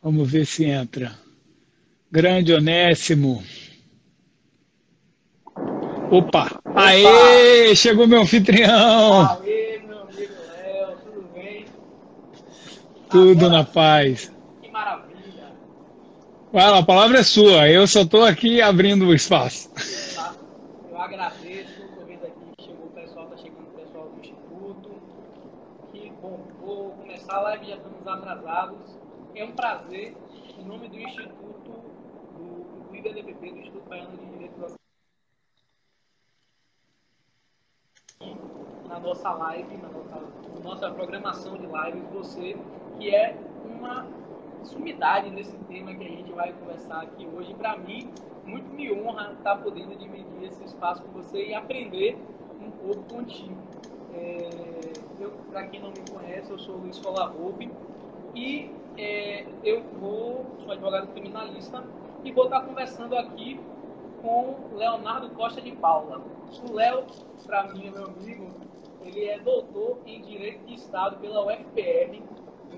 Vamos ver se entra. Grande Onésimo. Opa! Opa! Aê! Chegou meu anfitrião! Aê, meu amigo Léo, tudo bem? Tudo na Agora paz. sim, que maravilha! Fala, a palavra é sua. Eu só estou aqui abrindo o espaço. Tá? Eu agradeço, tô vendo aqui que chegou o pessoal, tá chegando o pessoal do Instituto. Que bom, vou começar a live, já estamos atrasados. É um prazer, em nome do Instituto, do IBDPP, do Instituto Baiano de Direito da na nossa live, na nossa programação de lives, você que é uma sumidade nesse tema que a gente vai conversar aqui hoje. Para mim, muito me honra estar podendo dividir esse espaço com você e aprender um pouco contigo. Para quem não me conhece, eu sou Luiz Colarroupe e sou advogado criminalista e vou estar conversando aqui com Leonardo Costa de Paula. O Léo, para mim, é meu amigo, ele é doutor em Direito de Estado pela UFPR,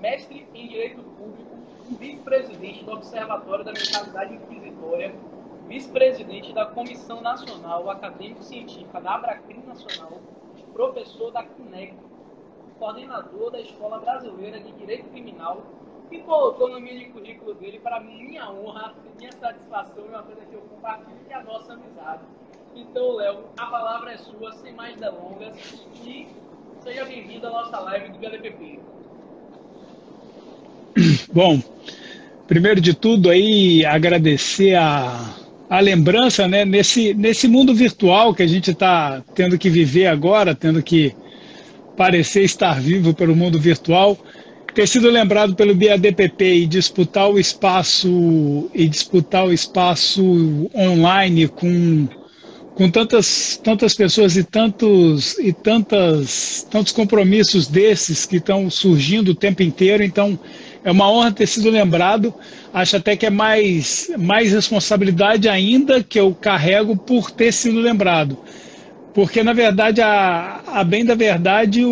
mestre em Direito Público, vice-presidente do Observatório da Mentalidade Inquisitória, vice-presidente da Comissão Nacional Acadêmico-Científica da Abracrim Nacional, professor da CUNEC, coordenador da Escola Brasileira de Direito Criminal e colocou no mini currículo dele, para minha honra, minha satisfação e uma coisa que eu compartilho, que é a nossa amizade. Então, Léo, a palavra é sua, sem mais delongas, e seja bem-vindo à nossa live do BLPP. Bom, primeiro de tudo aí agradecer a lembrança, né, nesse mundo virtual que a gente está tendo que viver agora, tendo que parecer estar vivo pelo mundo virtual, ter sido lembrado pelo BADPP e disputar o espaço online com tantas pessoas e tantos compromissos desses que estão surgindo o tempo inteiro. Então é uma honra ter sido lembrado. Acho até que é mais responsabilidade ainda que eu carrego por ter sido lembrado. Porque, na verdade, a bem da verdade,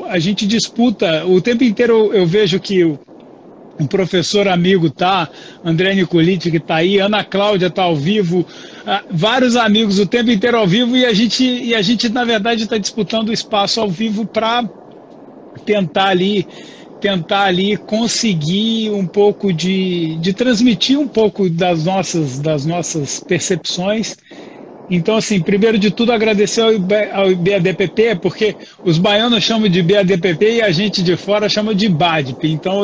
a gente disputa, o tempo inteiro eu vejo que um professor amigo tá, André Nicoliti que está aí, Ana Cláudia está ao vivo, vários amigos o tempo inteiro ao vivo, e a gente na verdade, está disputando o espaço ao vivo para tentar ali conseguir um pouco de transmitir um pouco das nossas percepções. Então, assim, primeiro de tudo, agradecer ao IBADPP, porque os baianos chamam de IBADPP e a gente de fora chama de IBADP. Então,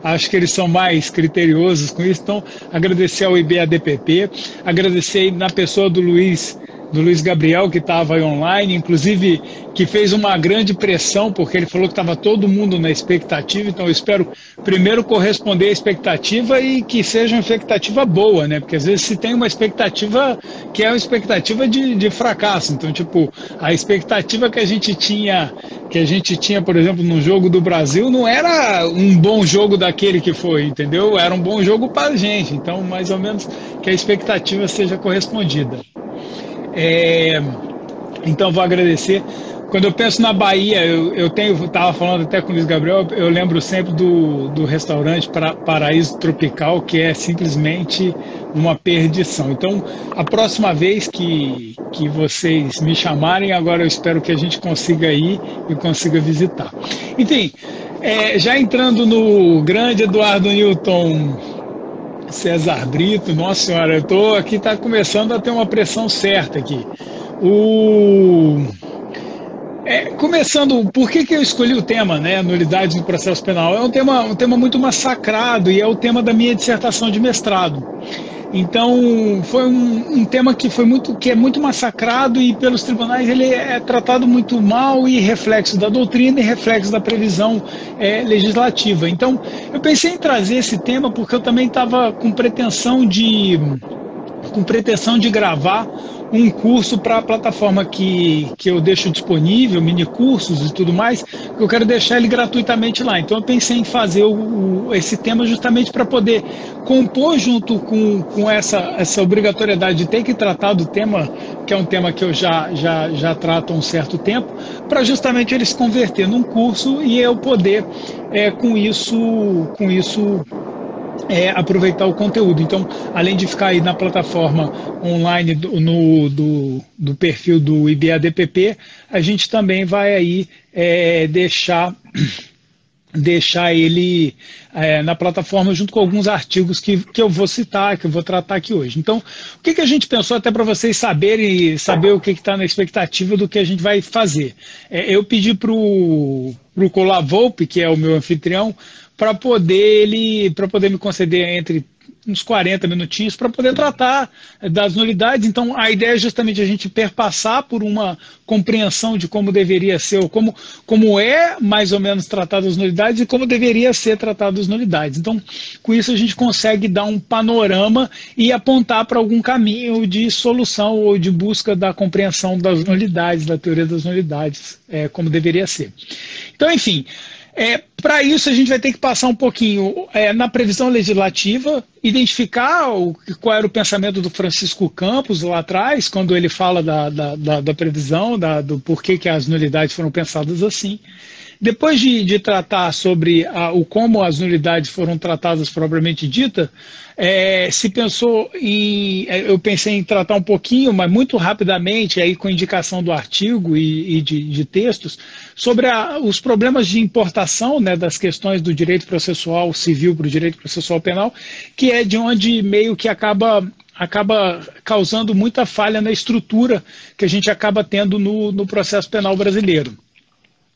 acho que eles são mais criteriosos com isso. Então, agradecer ao IBADPP, agradecer na pessoa do Luiz Gabriel, que estava aí online, inclusive que fez uma grande pressão, porque ele falou que estava todo mundo na expectativa. Então eu espero primeiro corresponder à expectativa e que seja uma expectativa boa, né? Porque às vezes se tem uma expectativa que é uma expectativa de fracasso. Então, tipo, a expectativa que a gente tinha, por exemplo, no jogo do Brasil, não era um bom jogo daquele que foi, entendeu? Era um bom jogo para a gente. Então, mais ou menos que a expectativa seja correspondida. Então vou agradecer. Quando eu penso na Bahia, eu estava falando até com o Luiz Gabriel, eu lembro sempre do restaurante Paraíso Tropical, que é simplesmente uma perdição. Então, a próxima vez que vocês me chamarem, agora eu espero que a gente consiga ir e consiga visitar. Enfim, já entrando no grande Eduardo Newton César Brito, nossa senhora, eu tô aqui, está começando a ter uma pressão certa aqui. Começando, por que eu escolhi o tema, né, nulidades no processo penal? É um tema muito massacrado e é o tema da minha dissertação de mestrado. Então, foi um tema que é muito massacrado e pelos tribunais ele é tratado muito mal e reflexo da doutrina e reflexo da previsão legislativa. Então, eu pensei em trazer esse tema porque eu também estava com pretensão de gravar um curso para a plataforma que eu deixo disponível, mini cursos e tudo mais, que eu quero deixar ele gratuitamente lá. Então eu pensei em fazer esse tema justamente para poder compor junto com essa obrigatoriedade de ter que tratar do tema, que é um tema que eu já trato há um certo tempo, para justamente ele se converter num curso e eu poder, com isso aproveitar o conteúdo. Então, além de ficar aí na plataforma online do perfil do IBADPP, a gente também vai aí deixar ele na plataforma junto com alguns artigos que eu vou citar, que eu vou tratar aqui hoje. Então, o que a gente pensou, até para vocês saber o que está na expectativa do que a gente vai fazer? Eu pedi para o Colavolpe, que é o meu anfitrião, para poder me conceder entre uns 40 minutinhos para poder tratar das nulidades. Então, a ideia é justamente a gente perpassar por uma compreensão de como deveria ser, ou como é mais ou menos tratado as nulidades e como deveria ser tratado as nulidades. Então, com isso a gente consegue dar um panorama e apontar para algum caminho de solução ou de busca da compreensão das nulidades, da teoria das nulidades, como deveria ser. Então, enfim, para isso a gente vai ter que passar um pouquinho na previsão legislativa, identificar qual era o pensamento do Francisco Campos lá atrás, quando ele fala da previsão, do porquê que as nulidades foram pensadas assim. Depois de tratar sobre como as nulidades foram tratadas propriamente dita, eu pensei em tratar um pouquinho, mas muito rapidamente, aí com indicação do artigo e de textos, sobre os problemas de importação, né, das questões do direito processual civil para o direito processual penal, que é de onde meio que acaba causando muita falha na estrutura que a gente acaba tendo no processo penal brasileiro.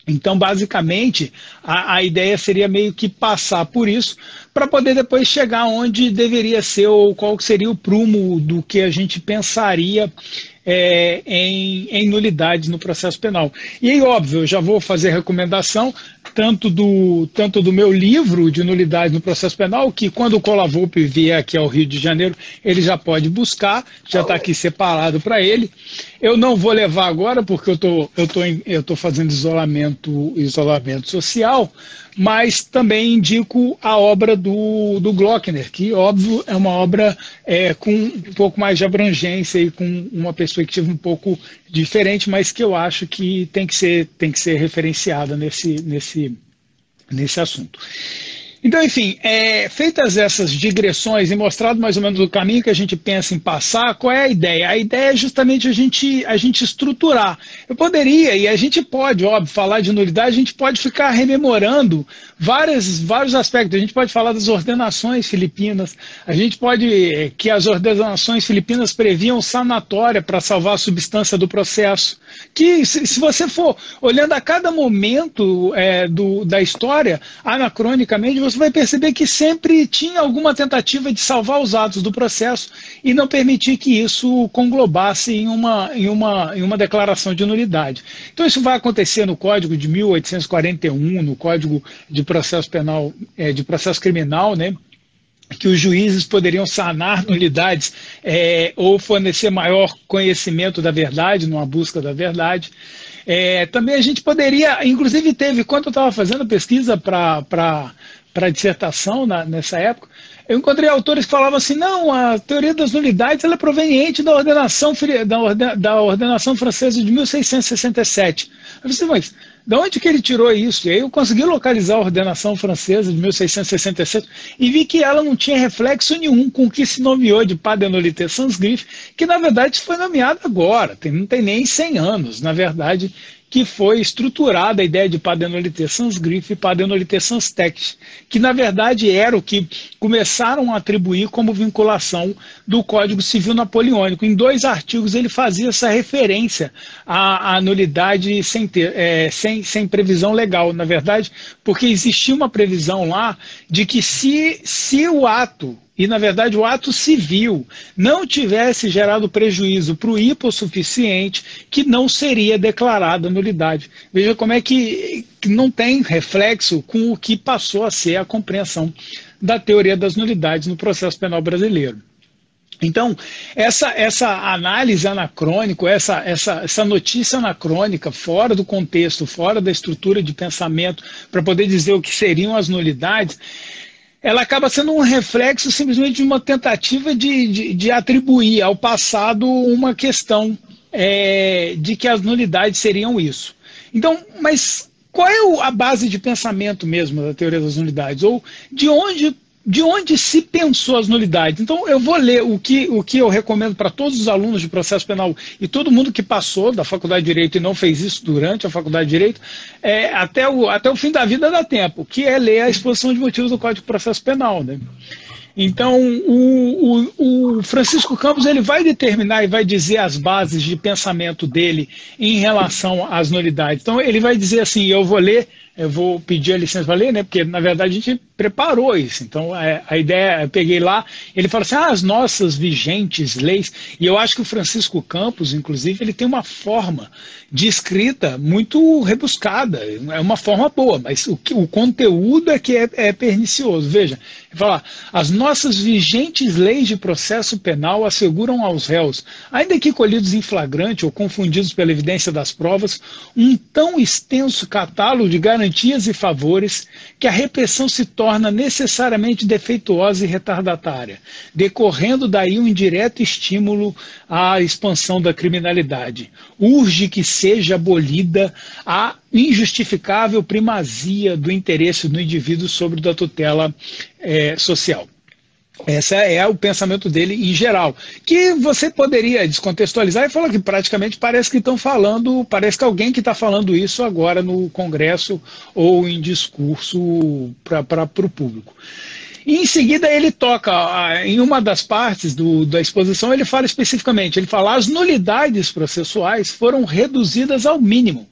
Então, basicamente, a ideia seria meio que passar por isso para poder depois chegar onde deveria ser ou qual seria o prumo do que a gente pensaria em nulidades no processo penal. E aí, óbvio, eu já vou fazer recomendação tanto do meu livro de nulidades no processo penal, que quando o Colavolpe vier aqui ao Rio de Janeiro, ele já pode buscar, já está aqui separado para ele. Eu não vou levar agora, porque eu tô fazendo isolamento social, mas também indico a obra do Glockner, que, óbvio, é uma obra com um pouco mais de abrangência e com uma perspectiva um pouco diferente, mas que eu acho que tem que ser referenciada nesse assunto. Então, enfim, feitas essas digressões e mostrado mais ou menos o caminho que a gente pensa em passar, qual é a ideia? A ideia é justamente a gente estruturar. Eu poderia, e a gente pode, óbvio, falar de nulidade, a gente pode ficar rememorando vários aspectos. A gente pode falar das ordenações filipinas, a gente pode, que as ordenações filipinas previam sanatória para salvar a substância do processo, que se você for olhando a cada momento da história, anacronicamente, você vai perceber que sempre tinha alguma tentativa de salvar os atos do processo e não permitir que isso conglobasse em uma declaração de nulidade. Então isso vai acontecer no Código de 1841, no Código de Processo Penal, de Processo Criminal, né? Que os juízes poderiam sanar nulidades ou fornecer maior conhecimento da verdade, numa busca da verdade. Também a gente poderia, inclusive quando eu estava fazendo pesquisa para dissertação nessa época, eu encontrei autores que falavam assim, não, a teoria das nulidades ela é proveniente da ordenação francesa de 1667. Eu disse, mas de onde que ele tirou isso? E aí eu consegui localizar a ordenação francesa de 1667 e vi que ela não tinha reflexo nenhum com o que se nomeou de pas de nullité sans griffe, que na verdade foi nomeado agora, não tem nem 100 anos, na verdade, que foi estruturada a ideia de pas de nullité sans griffe e pas de nullité sans texte, que na verdade era o que começaram a atribuir como vinculação do Código Civil Napoleônico. Em 2 artigos ele fazia essa referência à nulidade sem previsão legal, na verdade, porque existia uma previsão lá de que se o ato, e na verdade o ato civil, não tivesse gerado prejuízo para o hipossuficiente, que não seria declarada nulidade. Veja como é que não tem reflexo com o que passou a ser a compreensão da teoria das nulidades no processo penal brasileiro. Então, essa análise anacrônica, essa notícia anacrônica, fora do contexto, fora da estrutura de pensamento, para poder dizer o que seriam as nulidades, ela acaba sendo um reflexo simplesmente de uma tentativa de atribuir ao passado uma questão de que as nulidades seriam isso. Então, mas qual é a base de pensamento mesmo da teoria das nulidades? Ou de onde de onde se pensou as nulidades. Então, eu vou ler o que eu recomendo para todos os alunos de processo penal e todo mundo que passou da Faculdade de Direito e não fez isso durante a Faculdade de Direito, até o fim da vida dá tempo, que é ler a exposição de motivos do Código de Processo Penal, né? Então, o Francisco Campos ele vai determinar e vai dizer as bases de pensamento dele em relação às nulidades. Então, ele vai dizer assim, eu vou pedir a licença para ler, né? Porque, na verdade, a gente preparou isso. Então, a ideia, eu peguei lá, ele fala assim, as nossas vigentes leis, e eu acho que o Francisco Campos, inclusive, ele tem uma forma de escrita muito rebuscada, é uma forma boa, mas o conteúdo é que é pernicioso. Veja, ele fala, as nossas vigentes leis de processo penal asseguram aos réus, ainda que colhidos em flagrante ou confundidos pela evidência das provas, um tão extenso catálogo de garantias e favores que a repressão se torna necessariamente defeituosa e retardatária, decorrendo daí um indireto estímulo à expansão da criminalidade. Urge que seja abolida a injustificável primazia do interesse do indivíduo sobre o da tutela social. Esse é o pensamento dele em geral, que você poderia descontextualizar e falar que praticamente parece que alguém que está falando isso agora no Congresso ou em discurso para o público. E em seguida ele toca, em uma das partes da exposição, ele fala especificamente, ele fala, as nulidades processuais foram reduzidas ao mínimo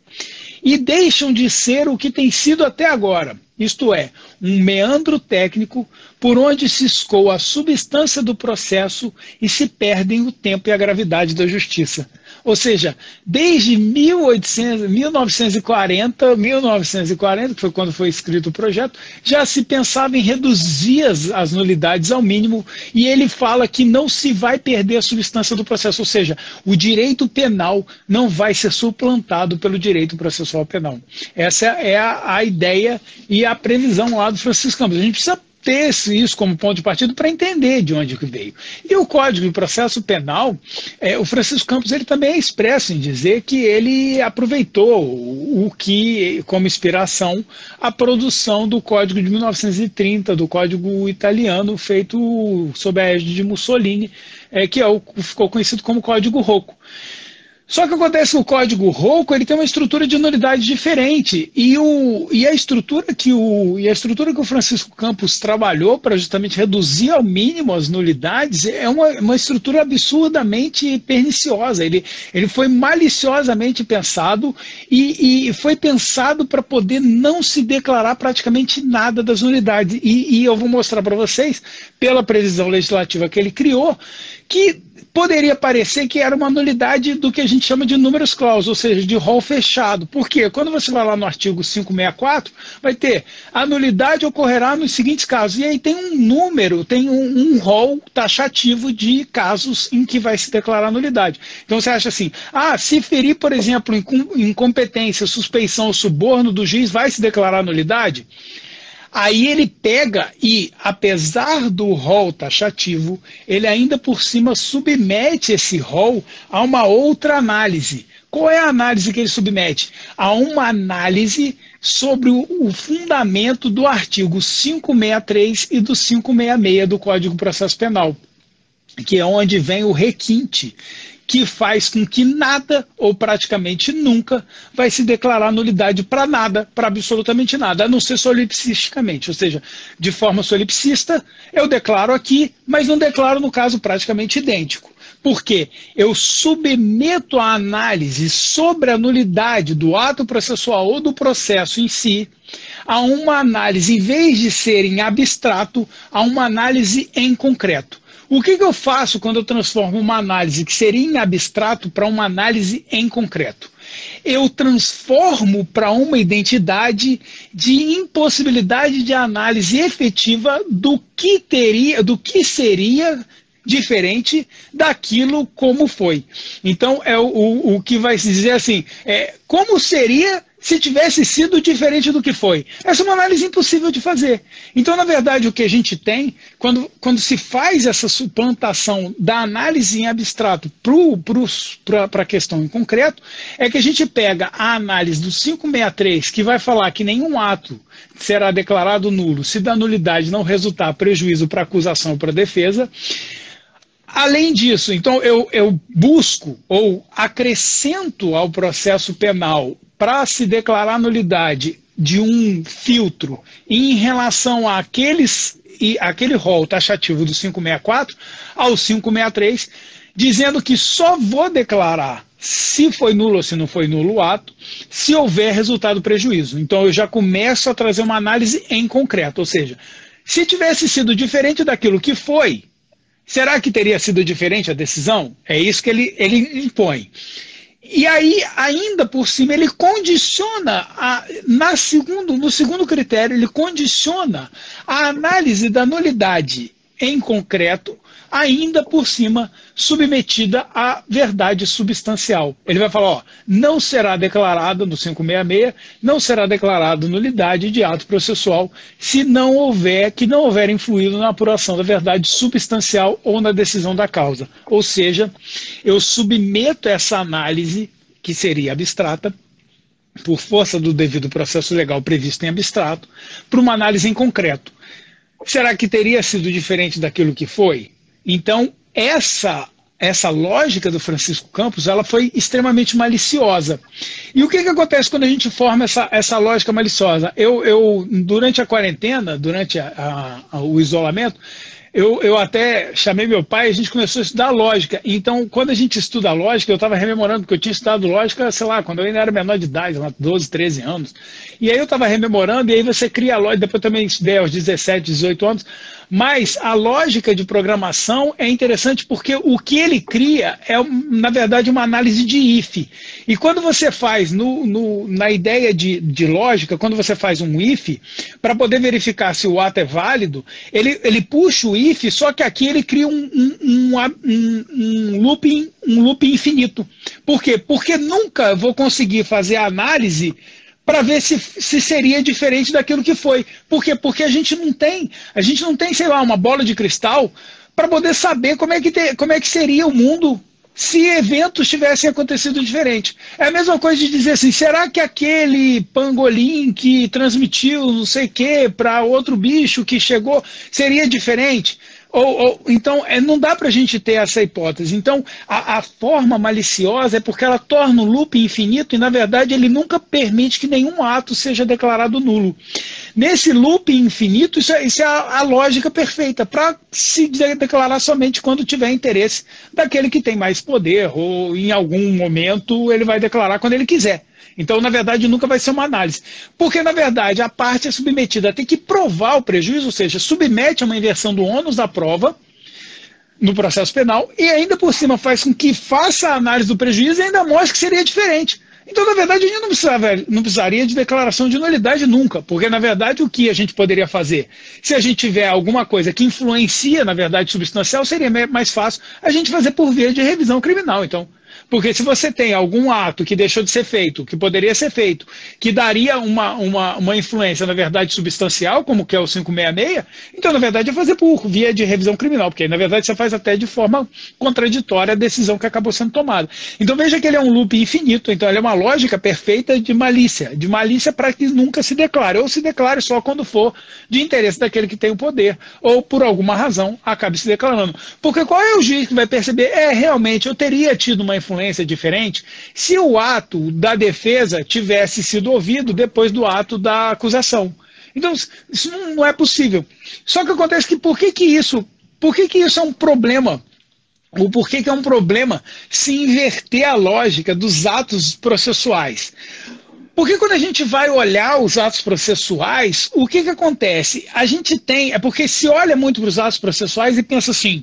e deixam de ser o que tem sido até agora, isto é, um meandro técnico por onde se escoa a substância do processo e se perdem o tempo e a gravidade da justiça. Ou seja, desde 1940, que foi quando foi escrito o projeto, já se pensava em reduzir as nulidades ao mínimo, e ele fala que não se vai perder a substância do processo, ou seja, o direito penal não vai ser suplantado pelo direito processual penal. Essa é a ideia e a previsão lá do Francisco Campos. A gente precisa ter isso como ponto de partida para entender de onde que veio. E o Código de Processo Penal, o Francisco Campos ele também é expresso em dizer que ele aproveitou como inspiração a produção do Código de 1930, do Código italiano, feito sob a égide de Mussolini, que ficou conhecido como Código Rocco. Só que acontece que o Código Rocco ele tem uma estrutura de nulidade diferente e a estrutura que o Francisco Campos trabalhou para justamente reduzir ao mínimo as nulidades é uma estrutura absurdamente perniciosa. Ele foi maliciosamente pensado e foi pensado para poder não se declarar praticamente nada das nulidades. E eu vou mostrar para vocês, pela previsão legislativa que ele criou, que poderia parecer que era uma nulidade do que a gente chama de números clausus, ou seja, de rol fechado. Por quê? Quando você vai lá no artigo 564, vai ter a nulidade ocorrerá nos seguintes casos. E aí tem um número, tem um rol taxativo de casos em que vai se declarar nulidade. Então você acha assim, se ferir, por exemplo, incompetência, suspeição ou suborno do juiz, vai se declarar nulidade? Aí ele pega e, apesar do rol taxativo, ele ainda por cima submete esse rol a uma outra análise. Qual é a análise que ele submete? A uma análise sobre o fundamento do artigo 563 e do 566 do Código de Processo Penal, que é onde vem o requinte, que faz com que nada, ou praticamente nunca, vai se declarar nulidade para nada, para absolutamente nada, a não ser solipsisticamente. Ou seja, de forma solipsista, eu declaro aqui, mas não declaro no caso praticamente idêntico. Por quê? Eu submeto a análise sobre a nulidade do ato processual ou do processo em si a uma análise, em vez de ser em abstrato, a uma análise em concreto. O que eu faço quando eu transformo uma análise que seria em abstrato para uma análise em concreto? Eu transformo para uma identidade de impossibilidade de análise efetiva do que seria diferente daquilo como foi. Então, o que vai se dizer assim, como seria se tivesse sido diferente do que foi. Essa é uma análise impossível de fazer. Então, na verdade, o que a gente tem, quando se faz essa suplantação da análise em abstrato para a questão em concreto, é que a gente pega a análise do 563, que vai falar que nenhum ato será declarado nulo se da nulidade não resultar prejuízo para a acusação ou para a defesa. Além disso, então, eu busco ou acrescento ao processo penal para se declarar nulidade de um filtro em relação aquele rol taxativo do 564 ao 563, dizendo que só vou declarar se foi nulo ou se não foi nulo o ato, se houver resultado prejuízo. Então eu já começo a trazer uma análise em concreto, ou seja, se tivesse sido diferente daquilo que foi, será que teria sido diferente a decisão? É isso que ele impõe. E aí, ainda por cima, ele condiciona, no segundo critério, ele condiciona a análise da nulidade em concreto, ainda por cima, submetida à verdade substancial. Ele vai falar, ó, não será declarada no 566, não será declarada nulidade de ato processual se não houver influído na apuração da verdade substancial ou na decisão da causa. Ou seja, eu submeto essa análise, que seria abstrata, por força do devido processo legal previsto em abstrato, para uma análise em concreto. Será que teria sido diferente daquilo que foi? Então, essa lógica do Francisco Campos, ela foi extremamente maliciosa. E o que acontece quando a gente forma essa lógica maliciosa? Eu durante a quarentena, durante o isolamento, eu até chamei meu pai e a gente começou a estudar lógica. Então, quando a gente estuda lógica, eu estava rememorando, porque eu tinha estudado lógica, sei lá, quando eu ainda era menor de idade, lá, 12, 13 anos. E aí eu estava rememorando, e aí você cria a lógica, depois eu também estudei aos 17, 18 anos. Mas a lógica de programação é interessante porque o que ele cria é, na verdade, uma análise de if. E quando você faz, na ideia de lógica, quando você faz um if, para poder verificar se o ato é válido, ele puxa o if, só que aqui ele cria um loop infinito. Por quê? Porque nunca vou conseguir fazer a análise para ver se seria diferente daquilo que foi. Por quê? Porque a gente não tem, sei lá, uma bola de cristal para poder saber como é que seria o mundo se eventos tivessem acontecido diferente. É a mesma coisa de dizer assim, será que aquele pangolim que transmitiu não sei o que para outro bicho que chegou seria diferente? Então, não dá para a gente ter essa hipótese. Então, a forma maliciosa é porque ela torna o loop infinito e, na verdade, ele nunca permite que nenhum ato seja declarado nulo. Nesse loop infinito, isso é a lógica perfeita para se declarar somente quando tiver interesse daquele que tem mais poder ou, em algum momento, ele vai declarar quando ele quiser. Então, na verdade, nunca vai ser uma análise. Porque, na verdade, a parte é submetida a ter que provar o prejuízo, ou seja, submete a uma inversão do ônus da prova no processo penal e ainda por cima faz com que faça a análise do prejuízo e ainda mostre que seria diferente. Então, na verdade, a gente não precisaria de declaração de nulidade nunca, porque, na verdade, o que a gente poderia fazer? Se a gente tiver alguma coisa que influencia, na verdade, substancial, seria mais fácil a gente fazer por via de revisão criminal, então. Porque se você tem algum ato que deixou de ser feito, que poderia ser feito, que daria uma influência, na verdade, substancial, como que é o 566, então, na verdade, é fazer por via de revisão criminal, porque, na verdade, você faz até de forma contraditória a decisão que acabou sendo tomada. Então, veja que ele é um loop infinito, então ele é uma lógica perfeita de malícia para que nunca se declare, ou se declare só quando for de interesse daquele que tem o poder, ou por alguma razão acabe se declarando. Porque qual é o juiz que vai perceber? Realmente, eu teria tido uma influência diferente se o ato da defesa tivesse sido ouvido depois do ato da acusação. Então, isso não é possível. Só que acontece que por que isso é um problema? Ou por que é um problema se inverter a lógica dos atos processuais? Porque quando a gente vai olhar os atos processuais, o que acontece? A gente tem, porque se olha muito para os atos processuais e pensa assim,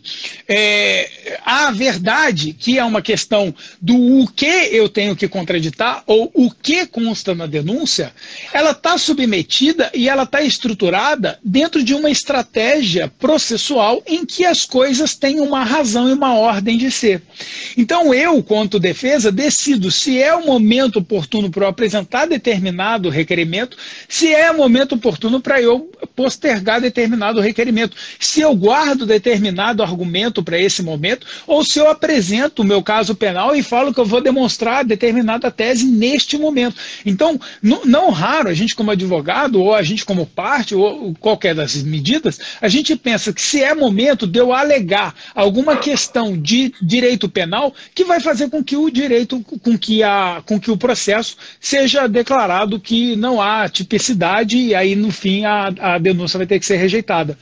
a verdade, que é uma questão do o que eu tenho que contraditar, ou o que consta na denúncia, ela está submetida e ela está estruturada dentro de uma estratégia processual em que as coisas têm uma razão e uma ordem de ser. Então eu, quanto defesa, decido se é o momento oportuno para eu apresentar aceitar determinado requerimento, se é momento oportuno para eu postergar determinado requerimento, se eu guardo determinado argumento para esse momento, ou se eu apresento o meu caso penal e falo que eu vou demonstrar determinada tese neste momento. Então, não raro, a gente como advogado, ou a gente como parte, ou qualquer das medidas, a gente pensa que se é momento de eu alegar alguma questão de direito penal que vai fazer com que o direito, com que o processo seja declarado que não há tipicidade e aí no fim a denúncia vai ter que ser rejeitada.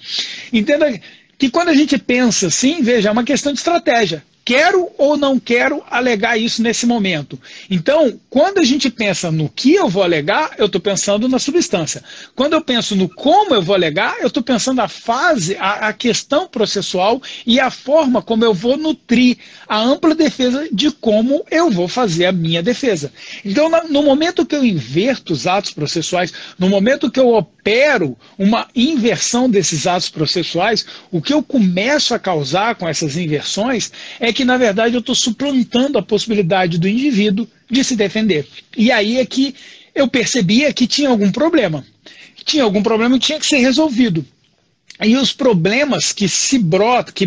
Entenda que quando a gente pensa assim, veja, é uma questão de estratégia. Quero ou não quero alegar isso nesse momento? Então, quando a gente pensa no que eu vou alegar, eu estou pensando na substância. Quando eu penso no como eu vou alegar, eu estou pensando a fase, a questão processual e a forma como eu vou nutrir a ampla defesa de como eu vou fazer a minha defesa. Então, no momento que eu inverto os atos processuais, no momento que eu opero uma inversão desses atos processuais, o que eu começo a causar com essas inversões é que, na verdade, eu estou suplantando a possibilidade do indivíduo de se defender. E aí é que eu percebia que tinha algum problema. Tinha algum problema que tinha que ser resolvido. E os problemas que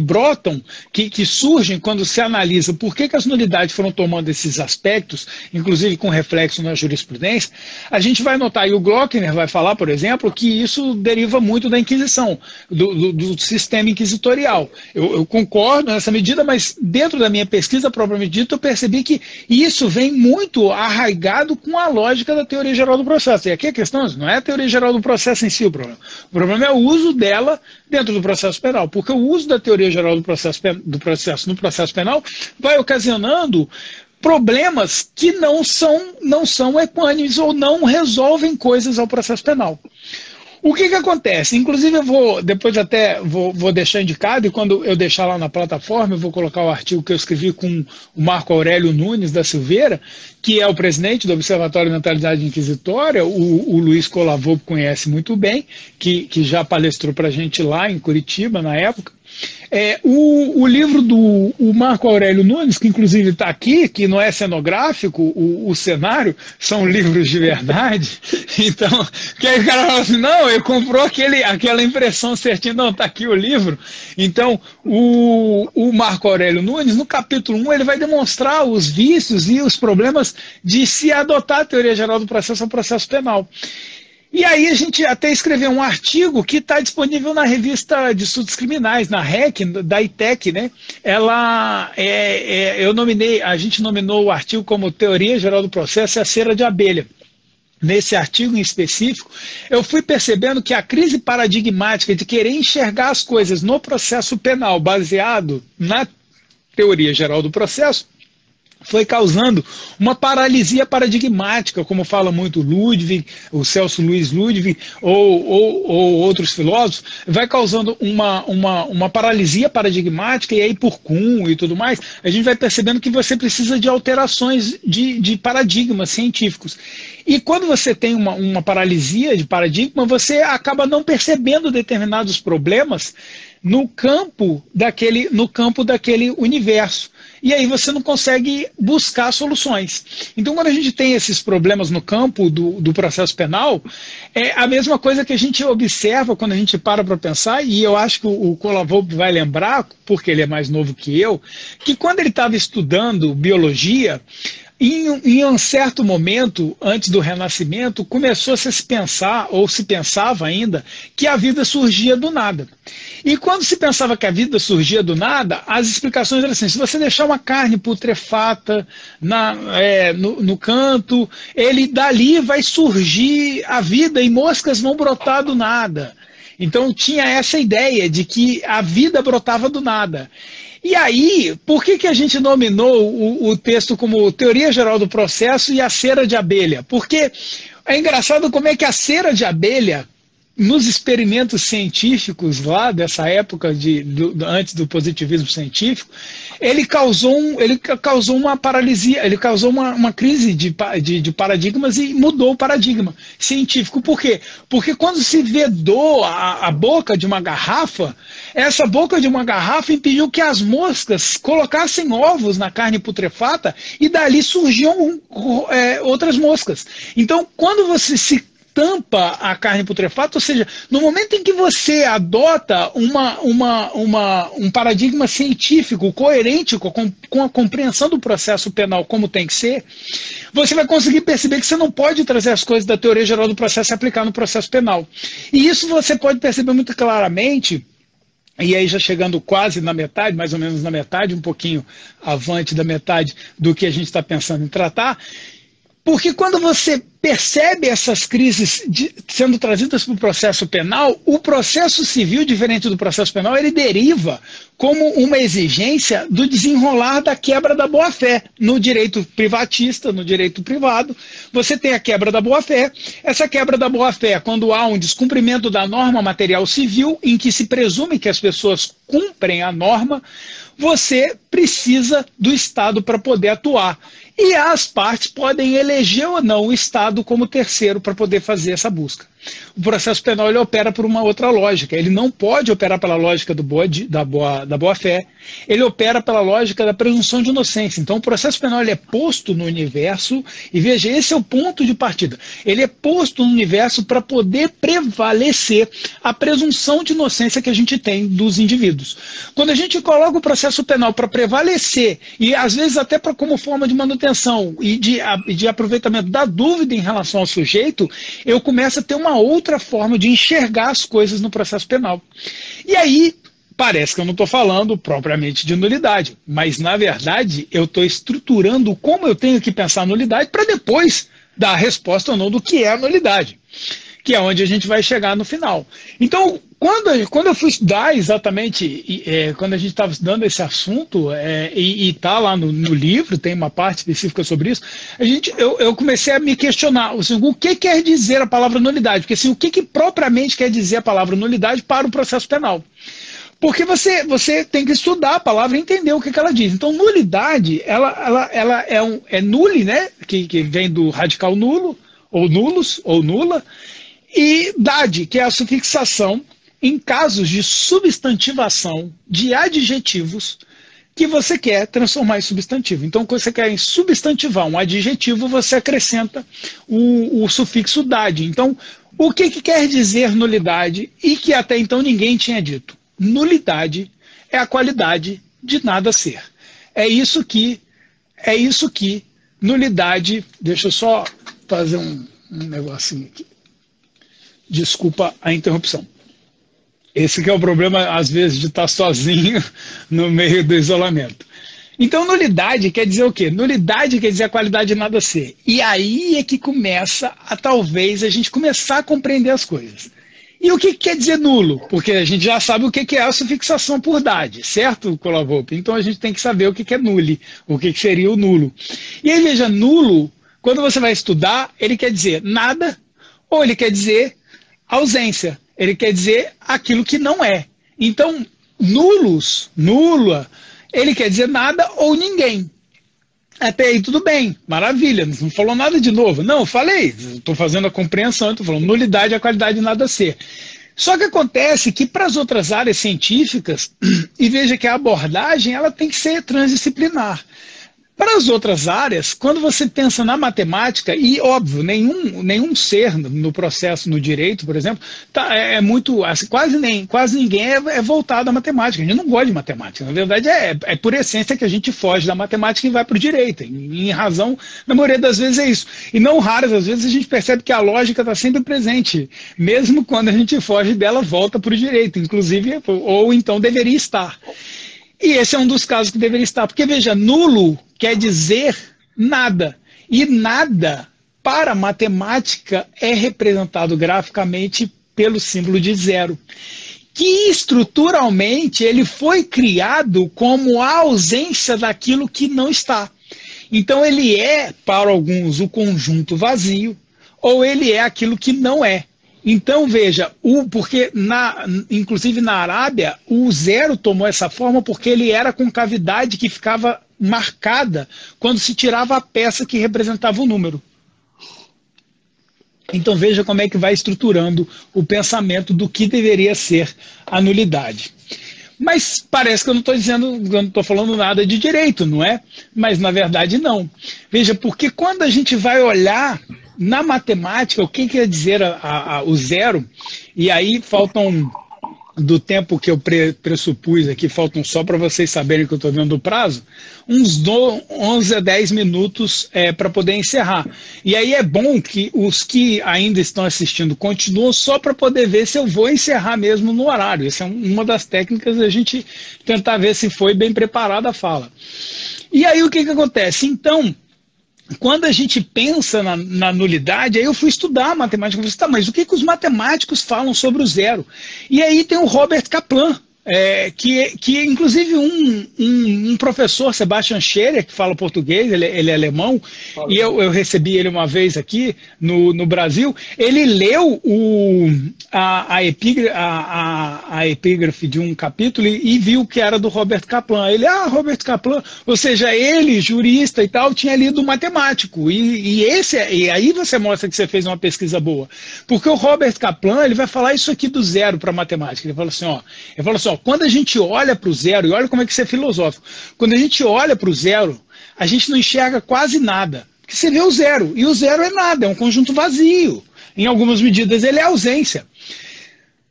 brotam, que surgem quando se analisa por que as nulidades foram tomando esses aspectos, inclusive com reflexo na jurisprudência, a gente vai notar, e o Glockner vai falar, por exemplo, que isso deriva muito da Inquisição, do sistema inquisitorial. Eu concordo nessa medida, mas dentro da minha pesquisa propriamente dita, eu percebi que isso vem muito arraigado com a lógica da teoria geral do processo. E aqui a questão não é a teoria geral do processo em si o problema. O problema é o uso dela dentro do processo penal, porque o uso da teoria geral do processo no processo penal vai ocasionando problemas que não são equânimes ou não resolvem coisas ao processo penal. O que acontece? Inclusive eu vou, depois até vou deixar indicado, e quando eu deixar lá na plataforma, eu vou colocar o artigo que eu escrevi com o Marco Aurélio Nunes da Silveira, que é o presidente do Observatório de Mentalidade Inquisitória, o Luiz Colavô conhece muito bem, que já palestrou para a gente lá em Curitiba na época. O livro do Marco Aurélio Nunes, que inclusive está aqui, que não é cenográfico, o cenário, são livros de verdade. Então, que aí o cara fala assim, não, ele comprou aquela impressão certinha, não, está aqui o livro. Então, o Marco Aurélio Nunes, no capítulo 1, ele vai demonstrar os vícios e os problemas de se adotar a teoria geral do processo ao processo penal. E aí a gente até escreveu um artigo que está disponível na revista de estudos criminais, na REC, da ITEC, né? A gente nominou o artigo como Teoria Geral do Processo e a Cera de Abelha. Nesse artigo em específico, eu fui percebendo que a crise paradigmática de querer enxergar as coisas no processo penal baseado na teoria geral do processo foi causando uma paralisia paradigmática, como fala muito Ludwig, o Celso Luiz Ludwig, ou outros filósofos, vai causando uma paralisia paradigmática, e aí por Kuhn e tudo mais, a gente vai percebendo que você precisa de alterações de paradigmas científicos. E quando você tem uma paralisia de paradigma, você acaba não percebendo determinados problemas no campo daquele universo. E aí você não consegue buscar soluções. Então, quando a gente tem esses problemas no campo do processo penal, é a mesma coisa que a gente observa quando a gente para pensar, e eu acho que o Colavô vai lembrar, porque ele é mais novo que eu, que quando ele estava estudando biologia, em um certo momento, antes do Renascimento, começou a se pensar, ou se pensava ainda, que a vida surgia do nada. E quando se pensava que a vida surgia do nada, as explicações eram assim, se você deixar uma carne putrefata no canto, dali vai surgir a vida e moscas vão brotar do nada. Então tinha essa ideia de que a vida brotava do nada. E aí, por que a gente nominou o texto como Teoria Geral do Processo e a Cera de Abelha? Porque é engraçado como é que a cera de abelha, nos experimentos científicos lá dessa época, antes do positivismo científico, ele causou uma paralisia, ele causou uma crise de paradigmas e mudou o paradigma científico. Por quê? Porque quando se vedou a boca de uma garrafa, essa boca de uma garrafa impediu que as moscas colocassem ovos na carne putrefata e dali surgiam outras moscas. Então, quando você se tampa a carne putrefata, ou seja, no momento em que você adota um paradigma científico coerente com a compreensão do processo penal como tem que ser, você vai conseguir perceber que você não pode trazer as coisas da teoria geral do processo e aplicar no processo penal. E isso você pode perceber muito claramente, e aí já chegando quase na metade, mais ou menos na metade, um pouquinho avante da metade do que a gente está pensando em tratar, porque quando você percebe essas crises sendo trazidas para o processo penal, o processo civil, diferente do processo penal, ele deriva como uma exigência do desenrolar da quebra da boa-fé. No direito privatista, no direito privado, você tem a quebra da boa-fé. Essa quebra da boa-fé, quando há um descumprimento da norma material civil, em que se presume que as pessoas cumprem a norma, você precisa do Estado para poder atuar. E as partes podem eleger ou não o Estado como terceiro para poder fazer essa busca. O processo penal ele opera por uma outra lógica. Ele não pode operar pela lógica da boa-fé. Ele opera pela lógica da presunção de inocência. Então, o processo penal ele é posto no universo, e veja, esse é o ponto de partida. Ele é posto no universo para poder prevalecer a presunção de inocência que a gente tem dos indivíduos. Quando a gente coloca o processo penal para prevalecer, e às vezes até como forma de manutenção e de aproveitamento da dúvida em relação ao sujeito, eu começo a ter uma outra forma de enxergar as coisas no processo penal. E aí, parece que eu não estou falando propriamente de nulidade, mas na verdade eu estou estruturando como eu tenho que pensar a nulidade para depois dar a resposta ou não do que é a nulidade, que é onde a gente vai chegar no final. Então, quando eu fui estudar exatamente, quando a gente estava estudando esse assunto, e está lá no livro, tem uma parte específica sobre isso, eu comecei a me questionar assim, o que quer dizer a palavra nulidade, porque assim, o que propriamente quer dizer a palavra nulidade para o processo penal. Porque você tem que estudar a palavra e entender o que ela diz. Então, nulidade, ela é nulli, né, que vem do radical nulo, ou nulos, ou nula, e dade, que é a sufixação em casos de substantivação de adjetivos que você quer transformar em substantivo. Então, quando você quer substantivar um adjetivo, você acrescenta o sufixo dade. Então, o que quer dizer nulidade e que até então ninguém tinha dito? Nulidade é a qualidade de nada ser. É isso que nulidade... Deixa eu só fazer um negocinho aqui. Desculpa a interrupção. Esse que é o problema, às vezes, de estar sozinho no meio do isolamento. Então, nulidade quer dizer o quê? Nulidade quer dizer a qualidade de nada ser. E aí é que começa talvez, a gente começar a compreender as coisas. E o que quer dizer nulo? Porque a gente já sabe o que é a sufixação por dade, certo, Colavolpe? Então, a gente tem que saber o que é nulli, o que seria o nulo. E aí, veja, nulo, quando você vai estudar, ele quer dizer nada, ou ele quer dizer ausência. Ele quer dizer aquilo que não é. Então, nulos, nula, ele quer dizer nada ou ninguém. Até aí tudo bem, maravilha, não falou nada de novo. Não, eu falei, estou fazendo a compreensão, estou falando nulidade é a qualidade de nada ser. Só que acontece que para as outras áreas científicas, e veja que a abordagem ela tem que ser transdisciplinar. Para as outras áreas, quando você pensa na matemática, e óbvio, nenhum ser no processo, no direito, por exemplo, muito, assim, quase ninguém é voltado à matemática. A gente não gosta de matemática. Na verdade, é por essência que a gente foge da matemática e vai para o direito. Em razão, na maioria das vezes é isso. E não raras, às vezes a gente percebe que a lógica está sempre presente. Mesmo quando a gente foge dela, volta para o direito. Inclusive, ou então deveria estar. E esse é um dos casos que deveria estar. Porque, veja, nulo quer dizer nada. E nada, para a matemática, é representado graficamente pelo símbolo de zero. Que estruturalmente ele foi criado como a ausência daquilo que não está. Então ele é, para alguns, o conjunto vazio, ou ele é aquilo que não é. Então, veja, porque inclusive na Arábia, o zero tomou essa forma porque ele era com cavidade que ficava marcada quando se tirava a peça que representava o número. Então veja como é que vai estruturando o pensamento do que deveria ser a nulidade. Mas parece que eu não estou dizendo, eu não estou falando nada de direito, não é? Mas na verdade não. Veja, porque quando a gente vai olhar na matemática o que quer dizer o zero, e aí faltam, do tempo que eu pressupus aqui, faltam só para vocês saberem que eu estou vendo o prazo, uns 11 a 10 minutos para poder encerrar. E aí é bom que os que ainda estão assistindo continuam só para poder ver se eu vou encerrar mesmo no horário. Essa é uma das técnicas da gente tentar ver se foi bem preparada a fala. E aí o que acontece? Então, quando a gente pensa na nulidade, aí eu fui estudar matemática, eu falei, tá, mas o que os matemáticos falam sobre o zero? E aí tem o Robert Kaplan, que inclusive um professor, Sebastian Scherer, que fala português, ele é alemão, e eu recebi ele uma vez aqui no Brasil, ele leu a epígrafe de um capítulo e viu que era do Robert Kaplan. Ele, Robert Kaplan, ou seja, ele, jurista e tal, tinha lido matemático, e aí você mostra que você fez uma pesquisa boa, porque o Robert Kaplan, ele vai falar isso aqui do zero para matemática, ele fala assim, quando a gente olha para o zero, e olha como é que isso é filosófico, quando a gente olha para o zero, a gente não enxerga quase nada, porque você vê o zero, e o zero é nada, é um conjunto vazio, em algumas medidas ele é ausência,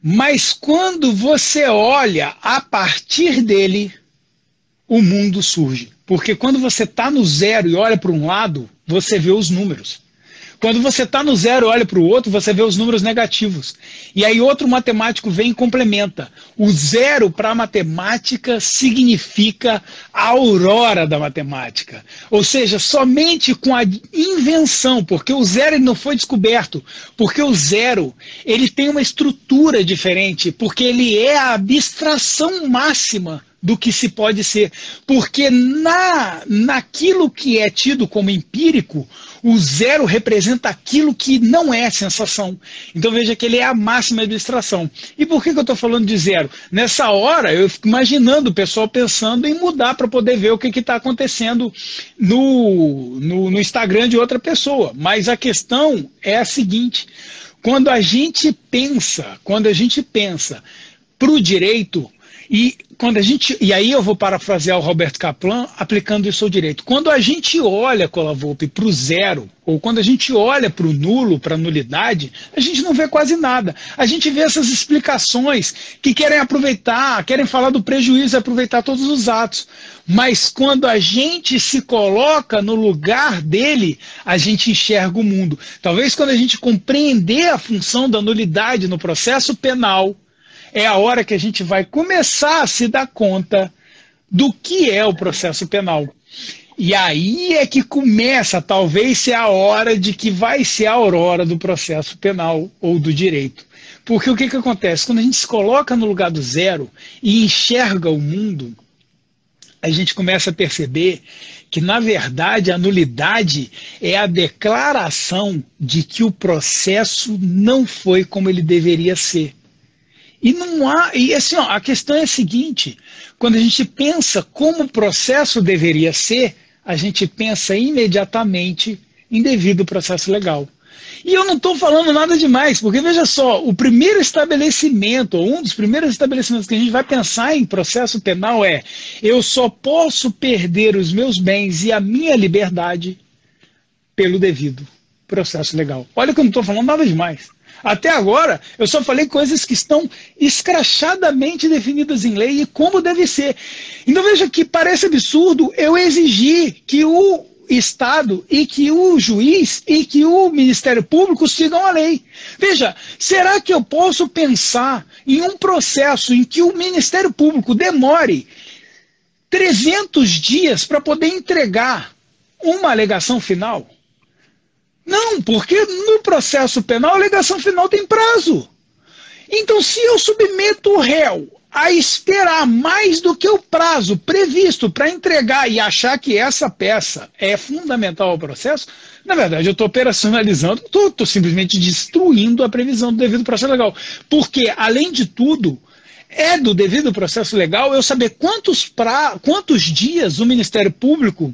mas quando você olha a partir dele, o mundo surge, porque quando você está no zero e olha para um lado, você vê os números. Quando você está no zero e olha para o outro, você vê os números negativos. E aí outro matemático vem e complementa. O zero para a matemática significa a aurora da matemática. Ou seja, somente com a invenção, porque o zero ele não foi descoberto, porque o zero ele tem uma estrutura diferente, porque ele é a abstração máxima do que se pode ser, porque naquilo que é tido como empírico, o zero representa aquilo que não é sensação. Então veja que ele é a máxima abstração. E por que eu estou falando de zero? Nessa hora eu fico imaginando o pessoal pensando em mudar para poder ver o que está acontecendo no Instagram de outra pessoa. Mas a questão é a seguinte, quando a gente pensa para o direito, e aí eu vou parafrasear o Robert Kaplan aplicando isso ao direito. Quando a gente olha, Colavolpe, para o zero, ou quando a gente olha para o nulo, para a nulidade, a gente não vê quase nada. A gente vê essas explicações que querem aproveitar, querem falar do prejuízo e aproveitar todos os atos. Mas quando a gente se coloca no lugar dele, a gente enxerga o mundo. Talvez quando a gente compreender a função da nulidade no processo penal, é a hora que a gente vai começar a se dar conta do que é o processo penal. E aí é que começa, talvez, ser a hora de que vai ser a aurora do processo penal ou do direito. Porque o que acontece? Quando a gente se coloca no lugar do zero e enxerga o mundo, a gente começa a perceber que, na verdade, a nulidade é a declaração de que o processo não foi como ele deveria ser. E assim, a questão é a seguinte, quando a gente pensa como o processo deveria ser, a gente pensa imediatamente em devido processo legal. E eu não estou falando nada demais, porque veja só, o primeiro estabelecimento, ou um dos primeiros estabelecimentos que a gente vai pensar em processo penal é: eu só posso perder os meus bens e a minha liberdade pelo devido processo legal. Olha que eu não estou falando nada demais. Até agora, eu só falei coisas que estão escrachadamente definidas em lei e como deve ser. Então veja que parece absurdo eu exigir que o Estado e que o juiz e que o Ministério Público sigam a lei. Veja, será que eu posso pensar em um processo em que o Ministério Público demore 300 dias para poder entregar uma alegação final? Não, porque no processo penal a alegação final tem prazo. Então, se eu submeto o réu a esperar mais do que o prazo previsto para entregar e achar que essa peça é fundamental ao processo, na verdade eu estou operacionalizando, estou simplesmente destruindo a previsão do devido processo legal. Porque, além de tudo, é do devido processo legal eu saber quantos dias o Ministério Público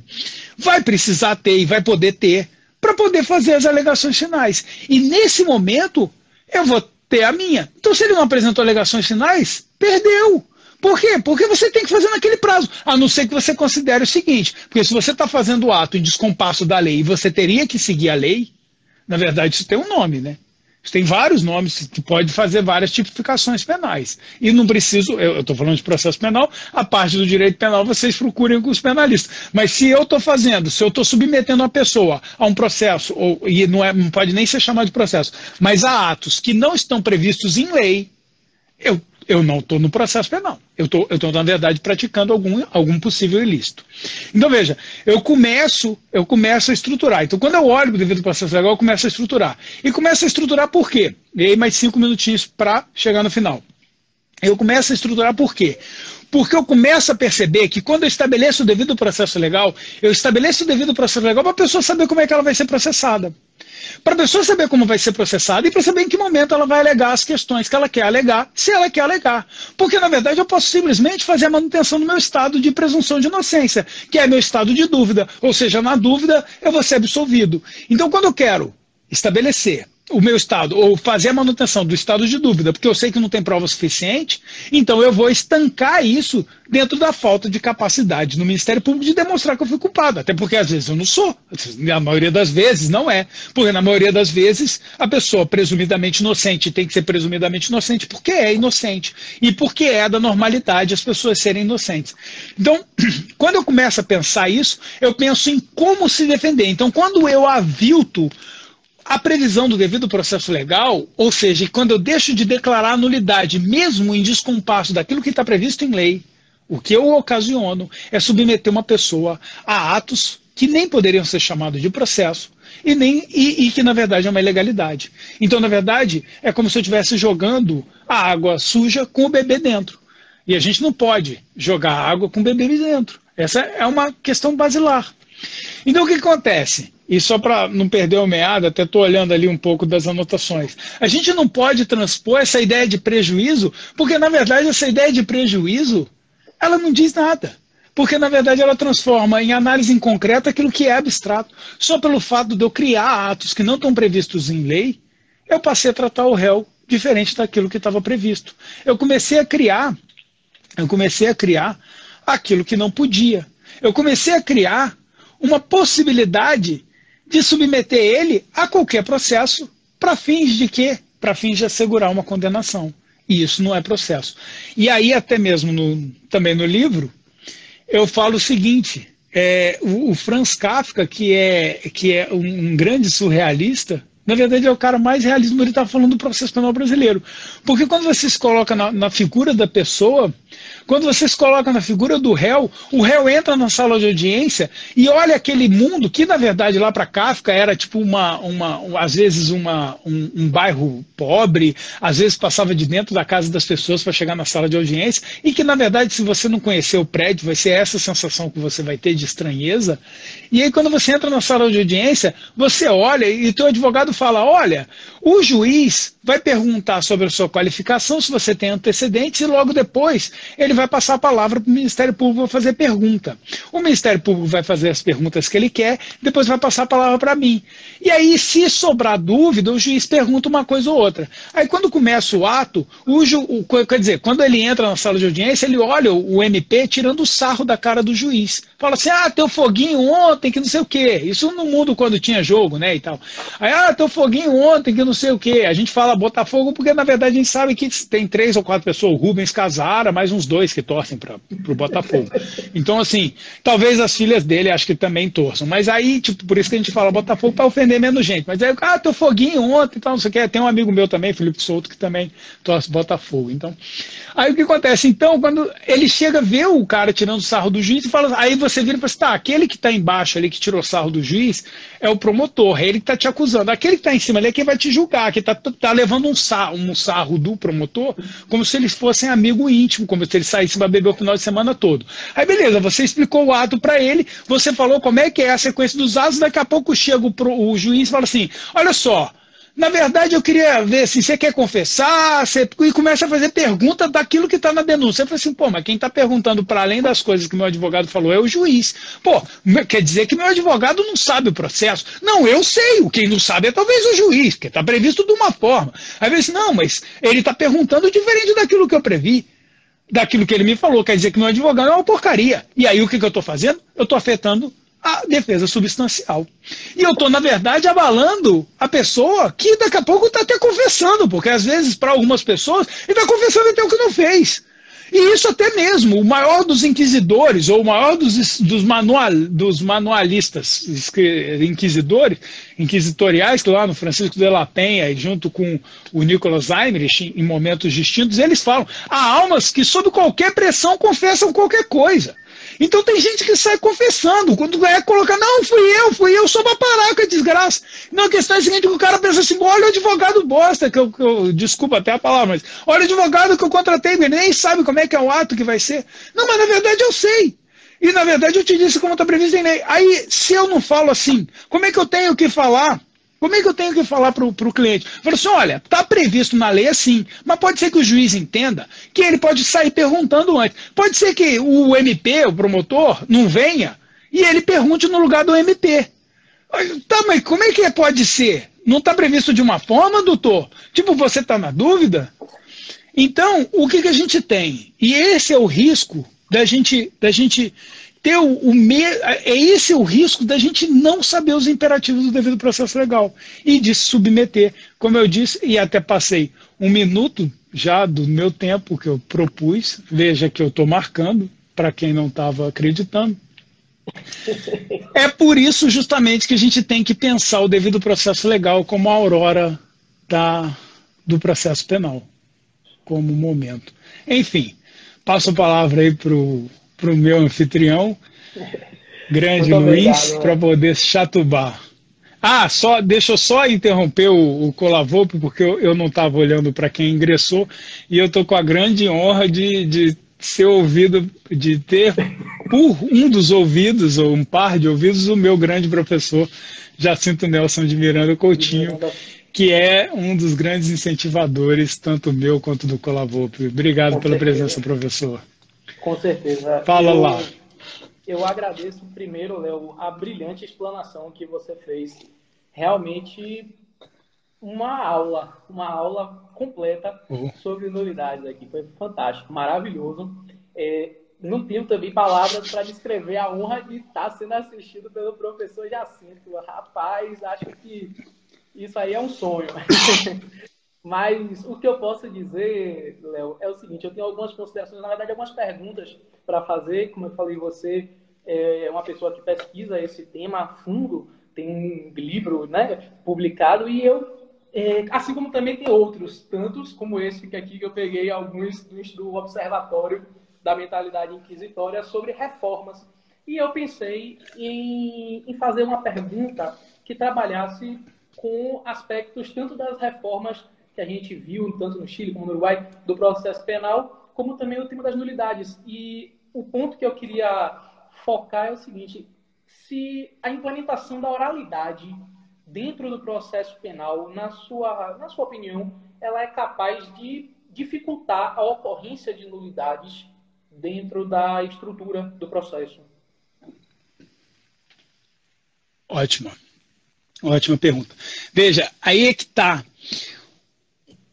vai precisar ter e vai poder ter para poder fazer as alegações finais. E nesse momento, eu vou ter a minha. Então, se ele não apresentou alegações finais, perdeu. Por quê? Porque você tem que fazer naquele prazo, a não ser que você considere o seguinte, porque se você está fazendo o ato em descompasso da lei e você teria que seguir a lei, na verdade isso tem um nome, né? Isso tem vários nomes, que pode fazer várias tipificações penais. E não preciso, eu estou falando de processo penal, a parte do direito penal vocês procurem com os penalistas. Mas se eu estou fazendo, se eu estou submetendo a pessoa a um processo, e não pode nem ser chamado de processo, mas a atos que não estão previstos em lei, eu não estou no processo penal. Eu estou, na verdade, praticando algum possível ilícito. Então, veja, eu começo a estruturar. Então, quando eu olho para o devido processo legal, eu começo a estruturar. E começo a estruturar por quê? E aí, mais 5 minutinhos para chegar no final. Eu começo a estruturar por quê? Porque eu começo a perceber que quando eu estabeleço o devido processo legal, eu estabeleço o devido processo legal para a pessoa saber como é que ela vai ser processada. Para a pessoa saber como vai ser processada e para saber em que momento ela vai alegar as questões que ela quer alegar, se ela quer alegar. Porque, na verdade, eu posso simplesmente fazer a manutenção do meu estado de presunção de inocência, que é meu estado de dúvida. Ou seja, na dúvida, eu vou ser absolvido. Então, quando eu quero estabelecer o meu estado, ou fazer a manutenção do estado de dúvida, porque eu sei que não tem prova suficiente, então eu vou estancar isso dentro da falta de capacidade no Ministério Público de demonstrar que eu fui culpado, até porque às vezes eu não sou, na maioria das vezes não é, porque na maioria das vezes a pessoa presumidamente inocente tem que ser presumidamente inocente porque é inocente, e porque é da normalidade as pessoas serem inocentes. Então, quando eu começo a pensar isso, eu penso em como se defender. Então, quando eu avilto a previsão do devido processo legal, ou seja, quando eu deixo de declarar a nulidade, mesmo em descompasso daquilo que está previsto em lei, o que eu ocasiono é submeter uma pessoa a atos que nem poderiam ser chamados de processo e que, na verdade, é uma ilegalidade. Então, na verdade, é como se eu estivesse jogando a água suja com o bebê dentro. E a gente não pode jogar água com o bebê dentro. Essa é uma questão basilar. Então, o que acontece? E só para não perder o meado, até estou olhando ali um pouco das anotações. A gente não pode transpor essa ideia de prejuízo, porque, na verdade, essa ideia de prejuízo, ela não diz nada. Porque, na verdade, ela transforma em análise em concreto aquilo que é abstrato. Só pelo fato de eu criar atos que não estão previstos em lei, eu passei a tratar o réu diferente daquilo que estava previsto. Eu comecei a criar aquilo que não podia. Eu comecei a criar uma possibilidade de submeter ele a qualquer processo para fins de quê? Para fins de assegurar uma condenação. E isso não é processo. E aí, até mesmo também no livro, eu falo o seguinte, o Franz Kafka, que é um grande surrealista, na verdade é o cara mais realista, ele está falando do processo penal brasileiro. Porque quando você se coloca na figura da pessoa, quando você se coloca na figura do réu, o réu entra na sala de audiência e olha aquele mundo que, na verdade, lá para Kafka era tipo às vezes um bairro pobre, às vezes passava de dentro da casa das pessoas para chegar na sala de audiência, e que, na verdade, se você não conhecer o prédio, vai ser essa sensação que você vai ter de estranheza. E aí, quando você entra na sala de audiência, você olha e teu advogado fala, olha, o juiz vai perguntar sobre a sua qualificação, se você tem antecedentes, e logo depois ele vai passar a palavra para o Ministério Público fazer pergunta. O Ministério Público vai fazer as perguntas que ele quer, depois vai passar a palavra para mim. E aí, se sobrar dúvida, o juiz pergunta uma coisa ou outra. Aí, quando começa o ato, quer dizer, quando ele entra na sala de audiência, ele olha o MP tirando o sarro da cara do juiz. Fala assim, teu foguinho ontem, que não sei o quê. Isso no mundo quando tinha jogo, né, e tal. Aí, teu foguinho ontem, que não sei o quê. A gente fala Botafogo porque, na verdade, a gente sabe que tem 3 ou 4 pessoas, o Rubens Casara, mais uns 2 que torcem para o Botafogo. Então, assim, talvez as filhas dele acho que também torçam. Mas aí, tipo, por isso que a gente fala Botafogo para ofender menos gente. Mas aí, teu foguinho ontem, então, não sei o quê. Tem um amigo meu também, Felipe Souto, que também torce Botafogo. Então, aí o que acontece? Então, quando ele chega a ver o cara tirando sarro do juiz, e fala, aí você vira e fala assim, aquele que está embaixo ali, que tirou sarro do juiz, é o promotor, é ele que está te acusando. Aquele que está em cima ali é quem vai te julgar, que está levando um sarro do promotor, como se eles fossem amigo íntimo, como se ele saísse para beber o final de semana todo. Aí beleza, você explicou o ato para ele, você falou como é que é a sequência dos atos, daqui a pouco chega o juiz e fala assim, olha só, Na verdade, eu queria ver assim, você quer confessar? E começa a fazer pergunta daquilo que está na denúncia. Eu falei assim, pô, mas quem está perguntando para além das coisas que meu advogado falou é o juiz. Pô, quer dizer que meu advogado não sabe o processo? Não, eu sei. Quem não sabe é talvez o juiz, porque está previsto de uma forma. Aí eu disse, não, mas ele está perguntando diferente daquilo que eu previ. Daquilo que ele me falou, quer dizer que meu advogado é uma porcaria. E aí o que eu estou fazendo? Eu estou afetando a defesa substancial. E eu estou, na verdade, abalando a pessoa que daqui a pouco está até confessando, porque às vezes, para algumas pessoas, ele está confessando até o que não fez. E isso até mesmo, o maior dos inquisidores, ou o maior dos manualistas inquisitoriais, que lá no Francisco de la Penha, e junto com o Nicholas Heinrich, em momentos distintos, eles falam, há almas que sob qualquer pressão confessam qualquer coisa. Então tem gente que sai confessando, quando é colocar, não, fui eu, sou uma paraca, desgraça. Não, a questão é a seguinte, que o cara pensa assim, olha o advogado bosta, desculpa até a palavra, mas olha o advogado que eu contratei, ele nem sabe como é que é o ato que vai ser. Não, mas na verdade eu sei. E na verdade eu te disse como está previsto em lei. Aí, se eu não falo assim, como é que eu tenho que falar? Como é que eu tenho que falar para o cliente? Falo assim, olha, está previsto na lei assim, mas pode ser que o juiz entenda que ele pode sair perguntando antes. Pode ser que o MP, o promotor, não venha e ele pergunte no lugar do MP. Tá, mas como é que pode ser? Não está previsto de uma forma, doutor? Tipo, você está na dúvida? Então, o que a gente tem? E esse é o risco da gente ter esse é o risco da gente não saber os imperativos do devido processo legal e de se submeter, como eu disse, e até passei 1 minuto já do meu tempo que eu propus, veja que eu estou marcando, para quem não estava acreditando. É por isso justamente que a gente tem que pensar o devido processo legal como a aurora do processo penal, como momento. Enfim, passo a palavra aí para o meu anfitrião, grande Luiz, para poder chatubar. Deixa eu só interromper o Colavop, porque eu não estava olhando para quem ingressou, e eu estou com a grande honra de ser ouvido, de ter por um dos ouvidos, ou um par de ouvidos, o meu grande professor, Jacinto Nelson de Miranda Coutinho, que é um dos grandes incentivadores, tanto meu quanto do Colavop. Obrigado pela presença, professor. Com certeza. Fala lá. Eu agradeço primeiro, Léo, a brilhante explanação que você fez. Realmente uma aula completa sobre nulidades aqui. Foi fantástico, maravilhoso. Não tenho também palavras para descrever a honra de estar sendo assistido pelo professor Jacinto. Rapaz, acho que isso aí é um sonho. Mas o que eu posso dizer, Léo, é o seguinte, eu tenho algumas considerações, na verdade, algumas perguntas para fazer. Como eu falei, você é uma pessoa que pesquisa esse tema a fundo, tem um livro, né, publicado, e eu, assim como também tem outros, tantos como esse que aqui, que eu peguei alguns do Observatório da Mentalidade Inquisitória sobre reformas. E eu pensei em fazer uma pergunta que trabalhasse com aspectos tanto das reformas que a gente viu, tanto no Chile como no Uruguai, do processo penal, como também o tema das nulidades. E o ponto que eu queria focar é o seguinte: se a implementação da oralidade dentro do processo penal, na sua opinião, ela é capaz de dificultar a ocorrência de nulidades dentro da estrutura do processo. Ótima pergunta. Veja, aí é que está.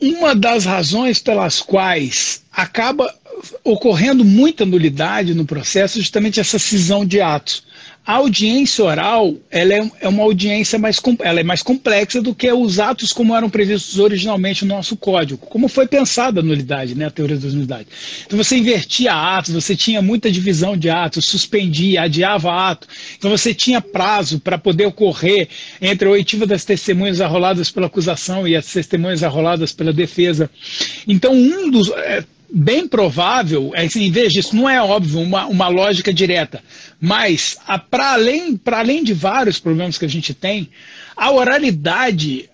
Uma das razões pelas quais acaba ocorrendo muita nulidade no processo é justamente essa cisão de atos. A audiência oral, ela é uma audiência ela é mais complexa do que os atos como eram previstos originalmente no nosso código, como foi pensada a nulidade, né, a teoria das nulidades. Então você invertia atos, você tinha muita divisão de atos, suspendia, adiava ato, então você tinha prazo para poder ocorrer entre a oitiva das testemunhas arroladas pela acusação e as testemunhas arroladas pela defesa. Então bem provável, assim, veja, isso não é óbvio, uma lógica direta, mas para além de vários problemas que a gente tem, a oralidade,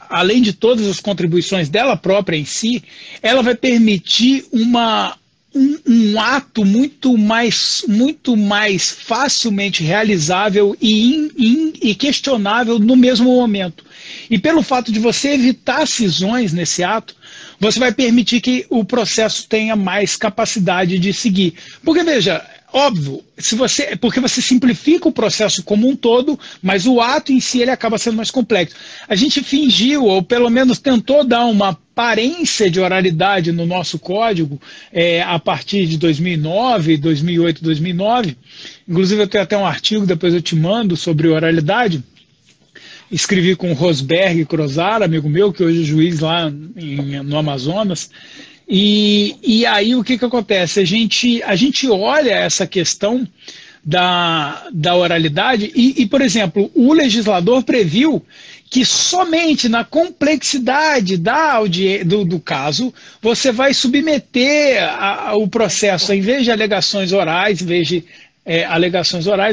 além de todas as contribuições dela própria em si, ela vai permitir um ato muito mais facilmente realizável e questionável no mesmo momento. E pelo fato de você evitar cisões nesse ato, você vai permitir que o processo tenha mais capacidade de seguir. Porque, veja, óbvio, porque você simplifica o processo como um todo, mas o ato em si ele acaba sendo mais complexo. A gente fingiu, ou pelo menos tentou dar uma aparência de oralidade no nosso código a partir de 2009, 2008, 2009. Inclusive eu tenho até um artigo, depois eu te mando, sobre oralidade. Escrevi com o Rosberg Crozar, amigo meu, que hoje é juiz lá no Amazonas. E aí o que acontece? A gente olha essa questão da oralidade e, por exemplo, o legislador previu que somente na complexidade do caso você vai submeter o processo, em vez de alegações orais,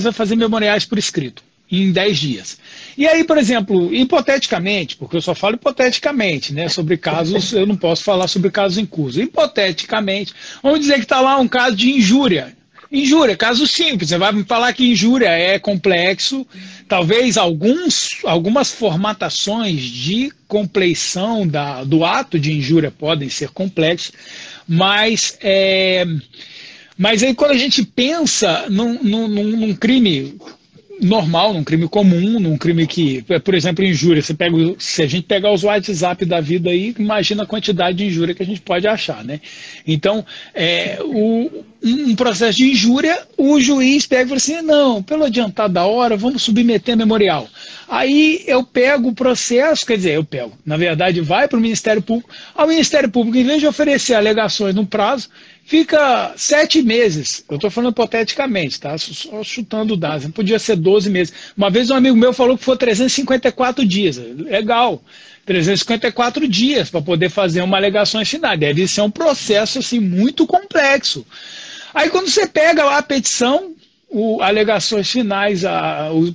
vai fazer memoriais por escrito, em 10 dias. E aí, por exemplo, hipoteticamente, porque eu só falo hipoteticamente, né, sobre casos, eu não posso falar sobre casos em curso. Hipoteticamente, vamos dizer que está lá um caso de injúria. Injúria, caso simples, você vai me falar que injúria é complexo, talvez algumas formatações de compleição do ato de injúria podem ser complexas, mas aí quando a gente pensa num crime normal, num crime comum, num crime que, por exemplo, injúria, se a gente pegar os WhatsApp da vida aí, imagina a quantidade de injúria que a gente pode achar, né? Então, um processo de injúria, o juiz pega e fala assim, não, pelo adiantado da hora, vamos submeter a memorial. Aí eu pego o processo, na verdade vai para o Ministério Público, ao Ministério Público, em vez de oferecer alegações no prazo, fica 7 meses, eu estou falando hipoteticamente, tá? Só chutando dados, podia ser 12 meses. Uma vez um amigo meu falou que foi 354 dias, legal, 354 dias para poder fazer uma alegação final, deve ser um processo assim, muito complexo. Aí quando você pega lá a petição, alegações finais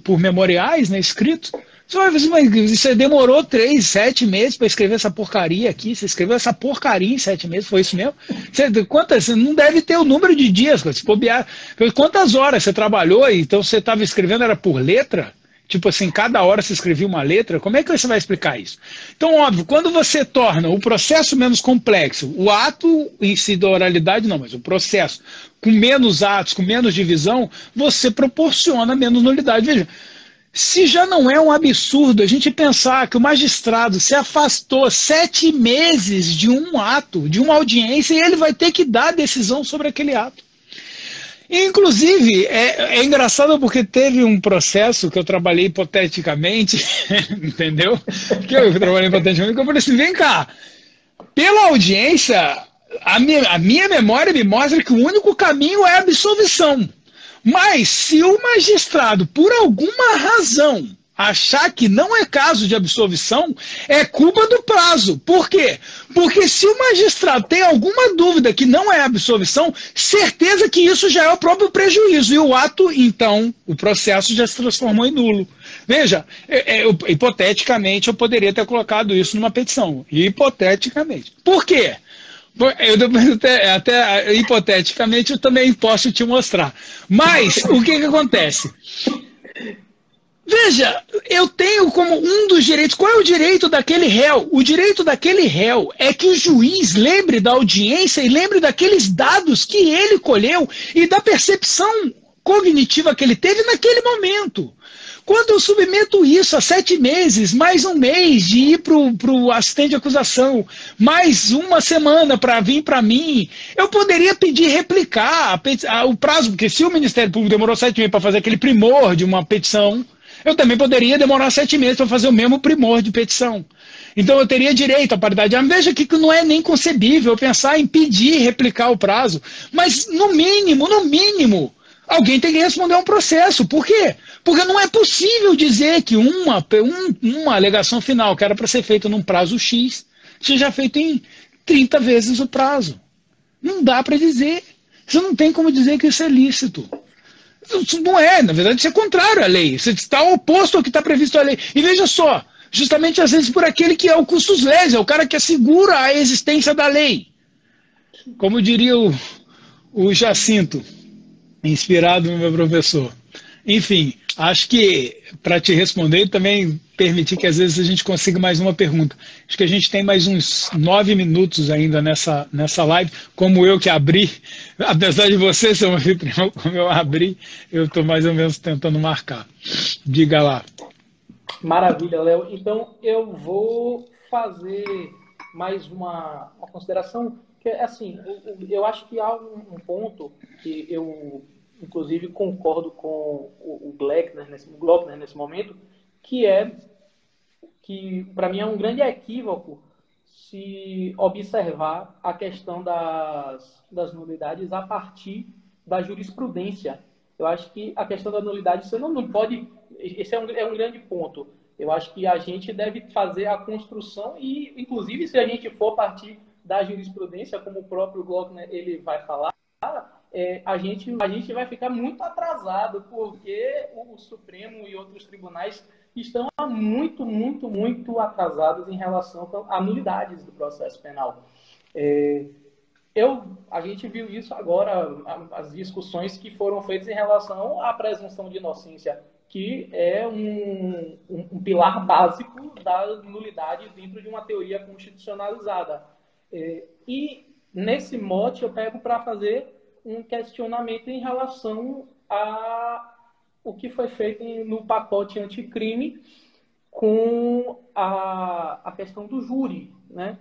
por memoriais, né, escritos, você vai ver, mas você demorou 3, 7 meses para escrever essa porcaria aqui, você escreveu essa porcaria em 7 meses, foi isso mesmo? Você não deve ter o número de dias, se bobear, quantas horas você trabalhou, então você estava escrevendo, era por letra? Tipo assim, cada hora você escrevia uma letra, como é que você vai explicar isso? Então, óbvio, quando você torna o processo menos complexo, o ato em si da oralidade não, mas o processo com menos atos, com menos divisão, você proporciona menos nulidade. Veja, se já não é um absurdo a gente pensar que o magistrado se afastou 7 meses de um ato, de uma audiência, e ele vai ter que dar a decisão sobre aquele ato. Inclusive, é engraçado porque teve um processo que eu trabalhei hipoteticamente, entendeu? Que eu trabalhei hipoteticamente, que eu falei assim, vem cá, pela audiência, a minha memória me mostra que o único caminho é a absolvição. Mas se o magistrado, por alguma razão, achar que não é caso de absolvição, é culpa do prazo. Por quê? Porque se o magistrado tem alguma dúvida que não é absolvição, certeza que isso já é o próprio prejuízo. E o ato, então, o processo já se transformou em nulo. Veja, hipoteticamente eu poderia ter colocado isso numa petição. Hipoteticamente. Por quê? Até hipoteticamente eu também posso te mostrar. Mas o que acontece? Veja, eu tenho como um dos direitos, qual é o direito daquele réu? O direito daquele réu é que o juiz lembre da audiência e lembre daqueles dados que ele colheu e da percepção cognitiva que ele teve naquele momento. Quando eu submeto isso a 7 meses, mais um mês de ir para o assistente de acusação, mais uma semana para vir para mim, eu poderia pedir replicar o prazo, porque se o Ministério Público demorou 7 meses para fazer aquele primor de uma petição, eu também poderia demorar 7 meses para fazer o mesmo primor de petição. Então eu teria direito à paridade. Veja que não é nem concebível pensar em pedir replicar o prazo, mas no mínimo, alguém tem que responder a um processo. Por quê? Porque não é possível dizer que uma alegação final que era para ser feita num prazo X seja feita em 30 vezes o prazo. Não dá para dizer. Você não tem como dizer que isso é lícito. Isso não é, na verdade isso é contrário à lei. Você está oposto ao que está previsto na lei. E veja só, justamente às vezes por aquele que é o custos leis, é o cara que assegura a existência da lei. Como diria o Jacinto, inspirado no meu professor. Enfim, acho que para te responder também permitir que às vezes a gente consiga mais uma pergunta. Acho que a gente tem mais uns 9 minutos ainda nessa live, como eu que abri, apesar de você ser um anfitrião, como eu abri, eu estou mais ou menos tentando marcar. Diga lá. Maravilha, Léo. Então eu vou fazer mais uma consideração, que é assim, eu acho que há um ponto que eu inclusive concordo com o Glockner nesse momento, que para mim é um grande equívoco se observar a questão das nulidades a partir da jurisprudência. Eu acho que a questão da nulidade, você não pode... Esse é um grande ponto. Eu acho que a gente deve fazer a construção e, inclusive, se a gente for partir da jurisprudência, como o próprio Glockner ele vai falar, a gente vai ficar muito atrasado, porque o Supremo e outros tribunais estão muito, muito, muito atrasados em relação a nulidades do processo penal. A gente viu isso agora, as discussões que foram feitas em relação à presunção de inocência, que é um pilar básico da nulidade dentro de uma teoria constitucionalizada. E, nesse mote, eu pego para fazer um questionamento em relação a o que foi feito no pacote anticrime com a questão do júri, né?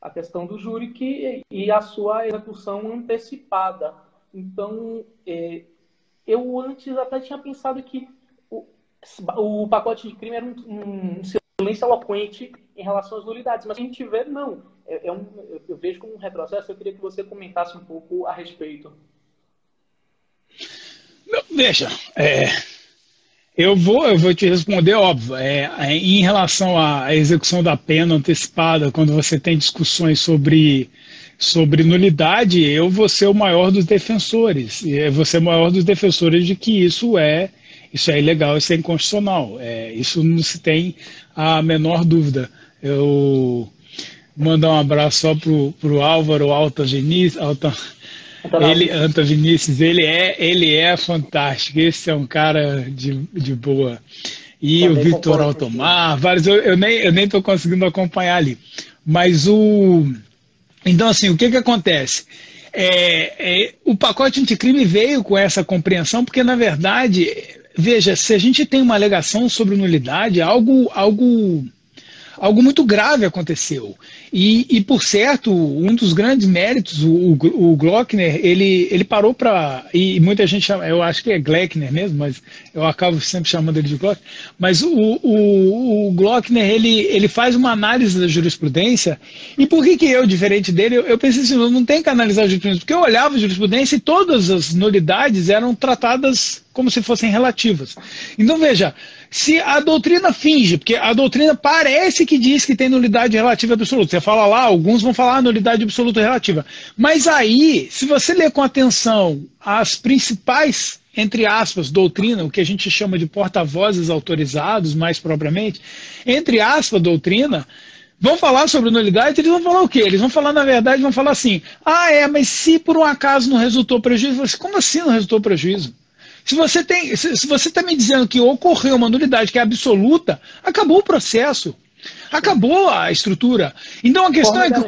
A questão do júri e a sua execução antecipada. Então, eu antes até tinha pensado que o pacote de crime era um silêncio eloquente em relação às nulidades, mas a gente vê, não. Eu vejo como um retrocesso. Eu queria que você comentasse um pouco a respeito. Veja, eu vou te responder, óbvio. Em relação à execução da pena antecipada, quando você tem discussões sobre nulidade, eu vou ser o maior dos defensores. E vou ser o maior dos defensores de que isso é ilegal, isso é inconstitucional. Isso não se tem a menor dúvida. Eu mandar um abraço só pro Álvaro Alta Vinícius, ele é fantástico, esse é um cara de boa. E também o Vitor Altomar, vários, eu nem estou conseguindo acompanhar ali. Mas então, assim, o que acontece? O pacote anticrime veio com essa compreensão, porque, na verdade, veja, se a gente tem uma alegação sobre nulidade, algo muito grave aconteceu. E por certo, um dos grandes méritos, o Glockner, ele parou para... E muita gente chama, eu acho que é Glockner mesmo, mas eu acabo sempre chamando ele de Glockner. Mas o Glockner, ele faz uma análise da jurisprudência. E por que eu, diferente dele, eu pensei assim, eu não tenho que analisar a jurisprudência, porque eu olhava a jurisprudência e todas as nulidades eram tratadas como se fossem relativas. Então, veja, se a doutrina finge, porque a doutrina parece que diz que tem nulidade relativa absoluta. Você fala lá, alguns vão falar nulidade absoluta relativa. Mas aí, se você ler com atenção as principais, entre aspas, doutrina, o que a gente chama de porta-vozes autorizados, mais propriamente, entre aspas, doutrina, vão falar sobre nulidade, eles vão falar o quê? Eles vão falar, na verdade, vão falar assim, mas se por um acaso não resultou prejuízo, como assim não resultou prejuízo? Se você está me dizendo que ocorreu uma nulidade que é absoluta, acabou o processo, acabou a estrutura. Então a questão é que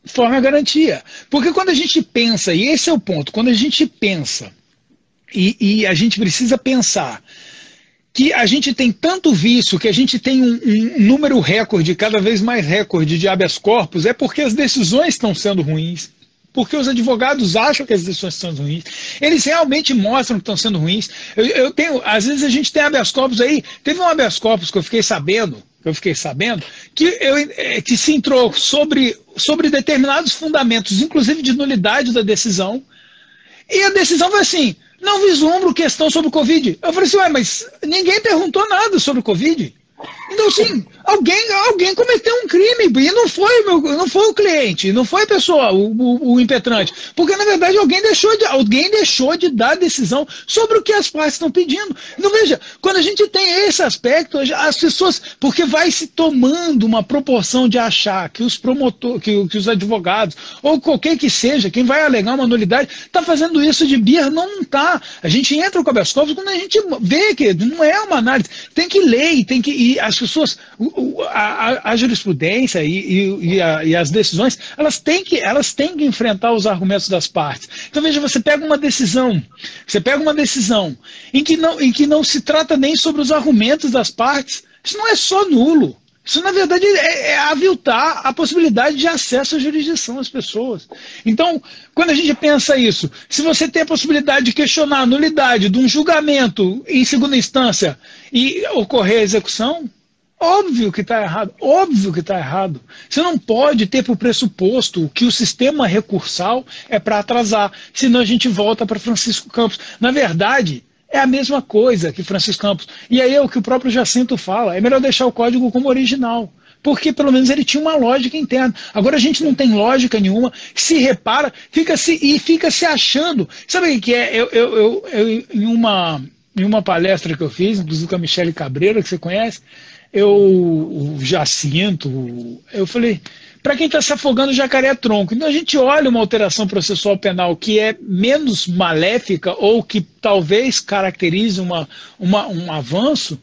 forma a garantia. Porque quando a gente pensa, e esse é o ponto, quando a gente pensa, e a gente precisa pensar que a gente tem tanto vício, que a gente tem um número recorde, cada vez mais recorde de habeas corpus, é porque as decisões estão sendo ruins. Porque os advogados acham que as decisões estão ruins. Eles realmente mostram que estão sendo ruins. Às vezes a gente tem habeas corpus aí. Teve um habeas corpus que eu fiquei sabendo, que se entrou sobre determinados fundamentos, inclusive de nulidade da decisão. E a decisão foi assim, não vislumbro questão sobre o Covid. Eu falei assim, mas ninguém perguntou nada sobre o Covid. Então, sim, Alguém cometeu um crime, e não foi o cliente, não foi a pessoa, o impetrante, porque na verdade alguém deixou de dar decisão sobre o que as partes estão pedindo. Então veja, quando a gente tem esse aspecto, as pessoas, porque vai se tomando uma proporção de achar que os promotores, que os advogados, ou qualquer que seja, quem vai alegar uma nulidade, está fazendo isso de birra, não está. A gente entra com o habeas corpus quando a gente vê que não é uma análise, tem que ler, e as pessoas, a jurisprudência e as decisões, elas têm que enfrentar os argumentos das partes. Então veja, você pega uma decisão em que não se trata nem sobre os argumentos das partes, isso não é só nulo. Isso, na verdade, é aviltar a possibilidade de acesso à jurisdição das pessoas. Então, quando a gente pensa isso, se você tem a possibilidade de questionar a nulidade de um julgamento em segunda instância e ocorrer a execução, óbvio que está errado, óbvio que está errado. Você não pode ter por pressuposto que o sistema recursal é para atrasar, senão a gente volta para Francisco Campos. Na verdade, é a mesma coisa que Francisco Campos. E aí é o que o próprio Jacinto fala, é melhor deixar o código como original, porque pelo menos ele tinha uma lógica interna. Agora a gente não tem lógica nenhuma, se repara, fica se achando. Sabe o que é? Eu em uma palestra que eu fiz, inclusive com a Michele Cabreira, que você conhece, o Jacinto, eu falei, para quem está se afogando, o jacaré é tronco. Então a gente olha uma alteração processual penal que é menos maléfica ou que talvez caracterize um avanço,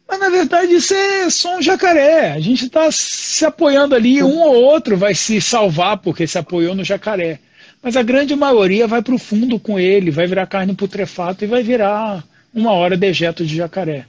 mas na verdade isso é só um jacaré. A gente está se apoiando ali, um ou outro vai se salvar porque se apoiou no jacaré. Mas a grande maioria vai para o fundo com ele, vai virar carne putrefata e vai virar uma hora dejeto de jacaré.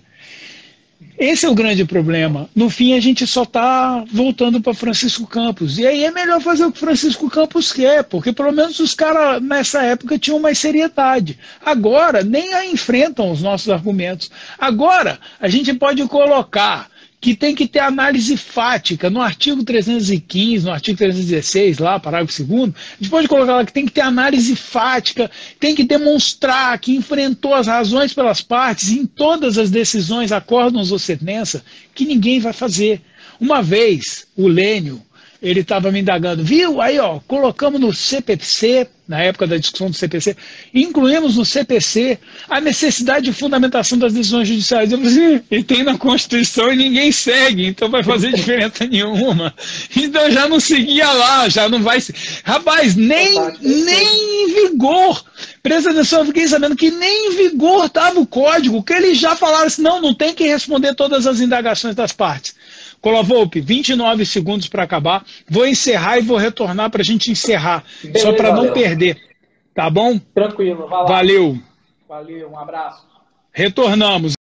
Esse é o grande problema. No fim, a gente só está voltando para Francisco Campos. E aí é melhor fazer o que Francisco Campos quer, porque pelo menos os caras nessa época tinham mais seriedade. Agora, nem a enfrentam os nossos argumentos. Agora, a gente pode colocar que tem que ter análise fática. No artigo 315, no artigo 316, lá, parágrafo 2º, a gente pode colocar lá que tem que ter análise fática, tem que demonstrar que enfrentou as razões pelas partes em todas as decisões, acórdãos ou sentença, que ninguém vai fazer. Uma vez, o Lênio, ele estava me indagando, viu? Aí, ó, colocamos no CPC, na época da discussão do CPC, incluímos no CPC a necessidade de fundamentação das decisões judiciais. Eu falei assim, ele tem na Constituição e ninguém segue, então vai fazer diferença nenhuma. Então já não seguia lá, já não vai... Rapaz, nem em vigor, presta atenção, eu fiquei sabendo que nem em vigor estava o código, que eles já falaram assim, não tem que responder todas as indagações das partes. Colavolpe, 29 segundos para acabar. Vou encerrar e vou retornar para a gente encerrar. Beleza, só para não perder. Tá bom? Tranquilo, vai lá. Valeu. Valeu, um abraço. Retornamos.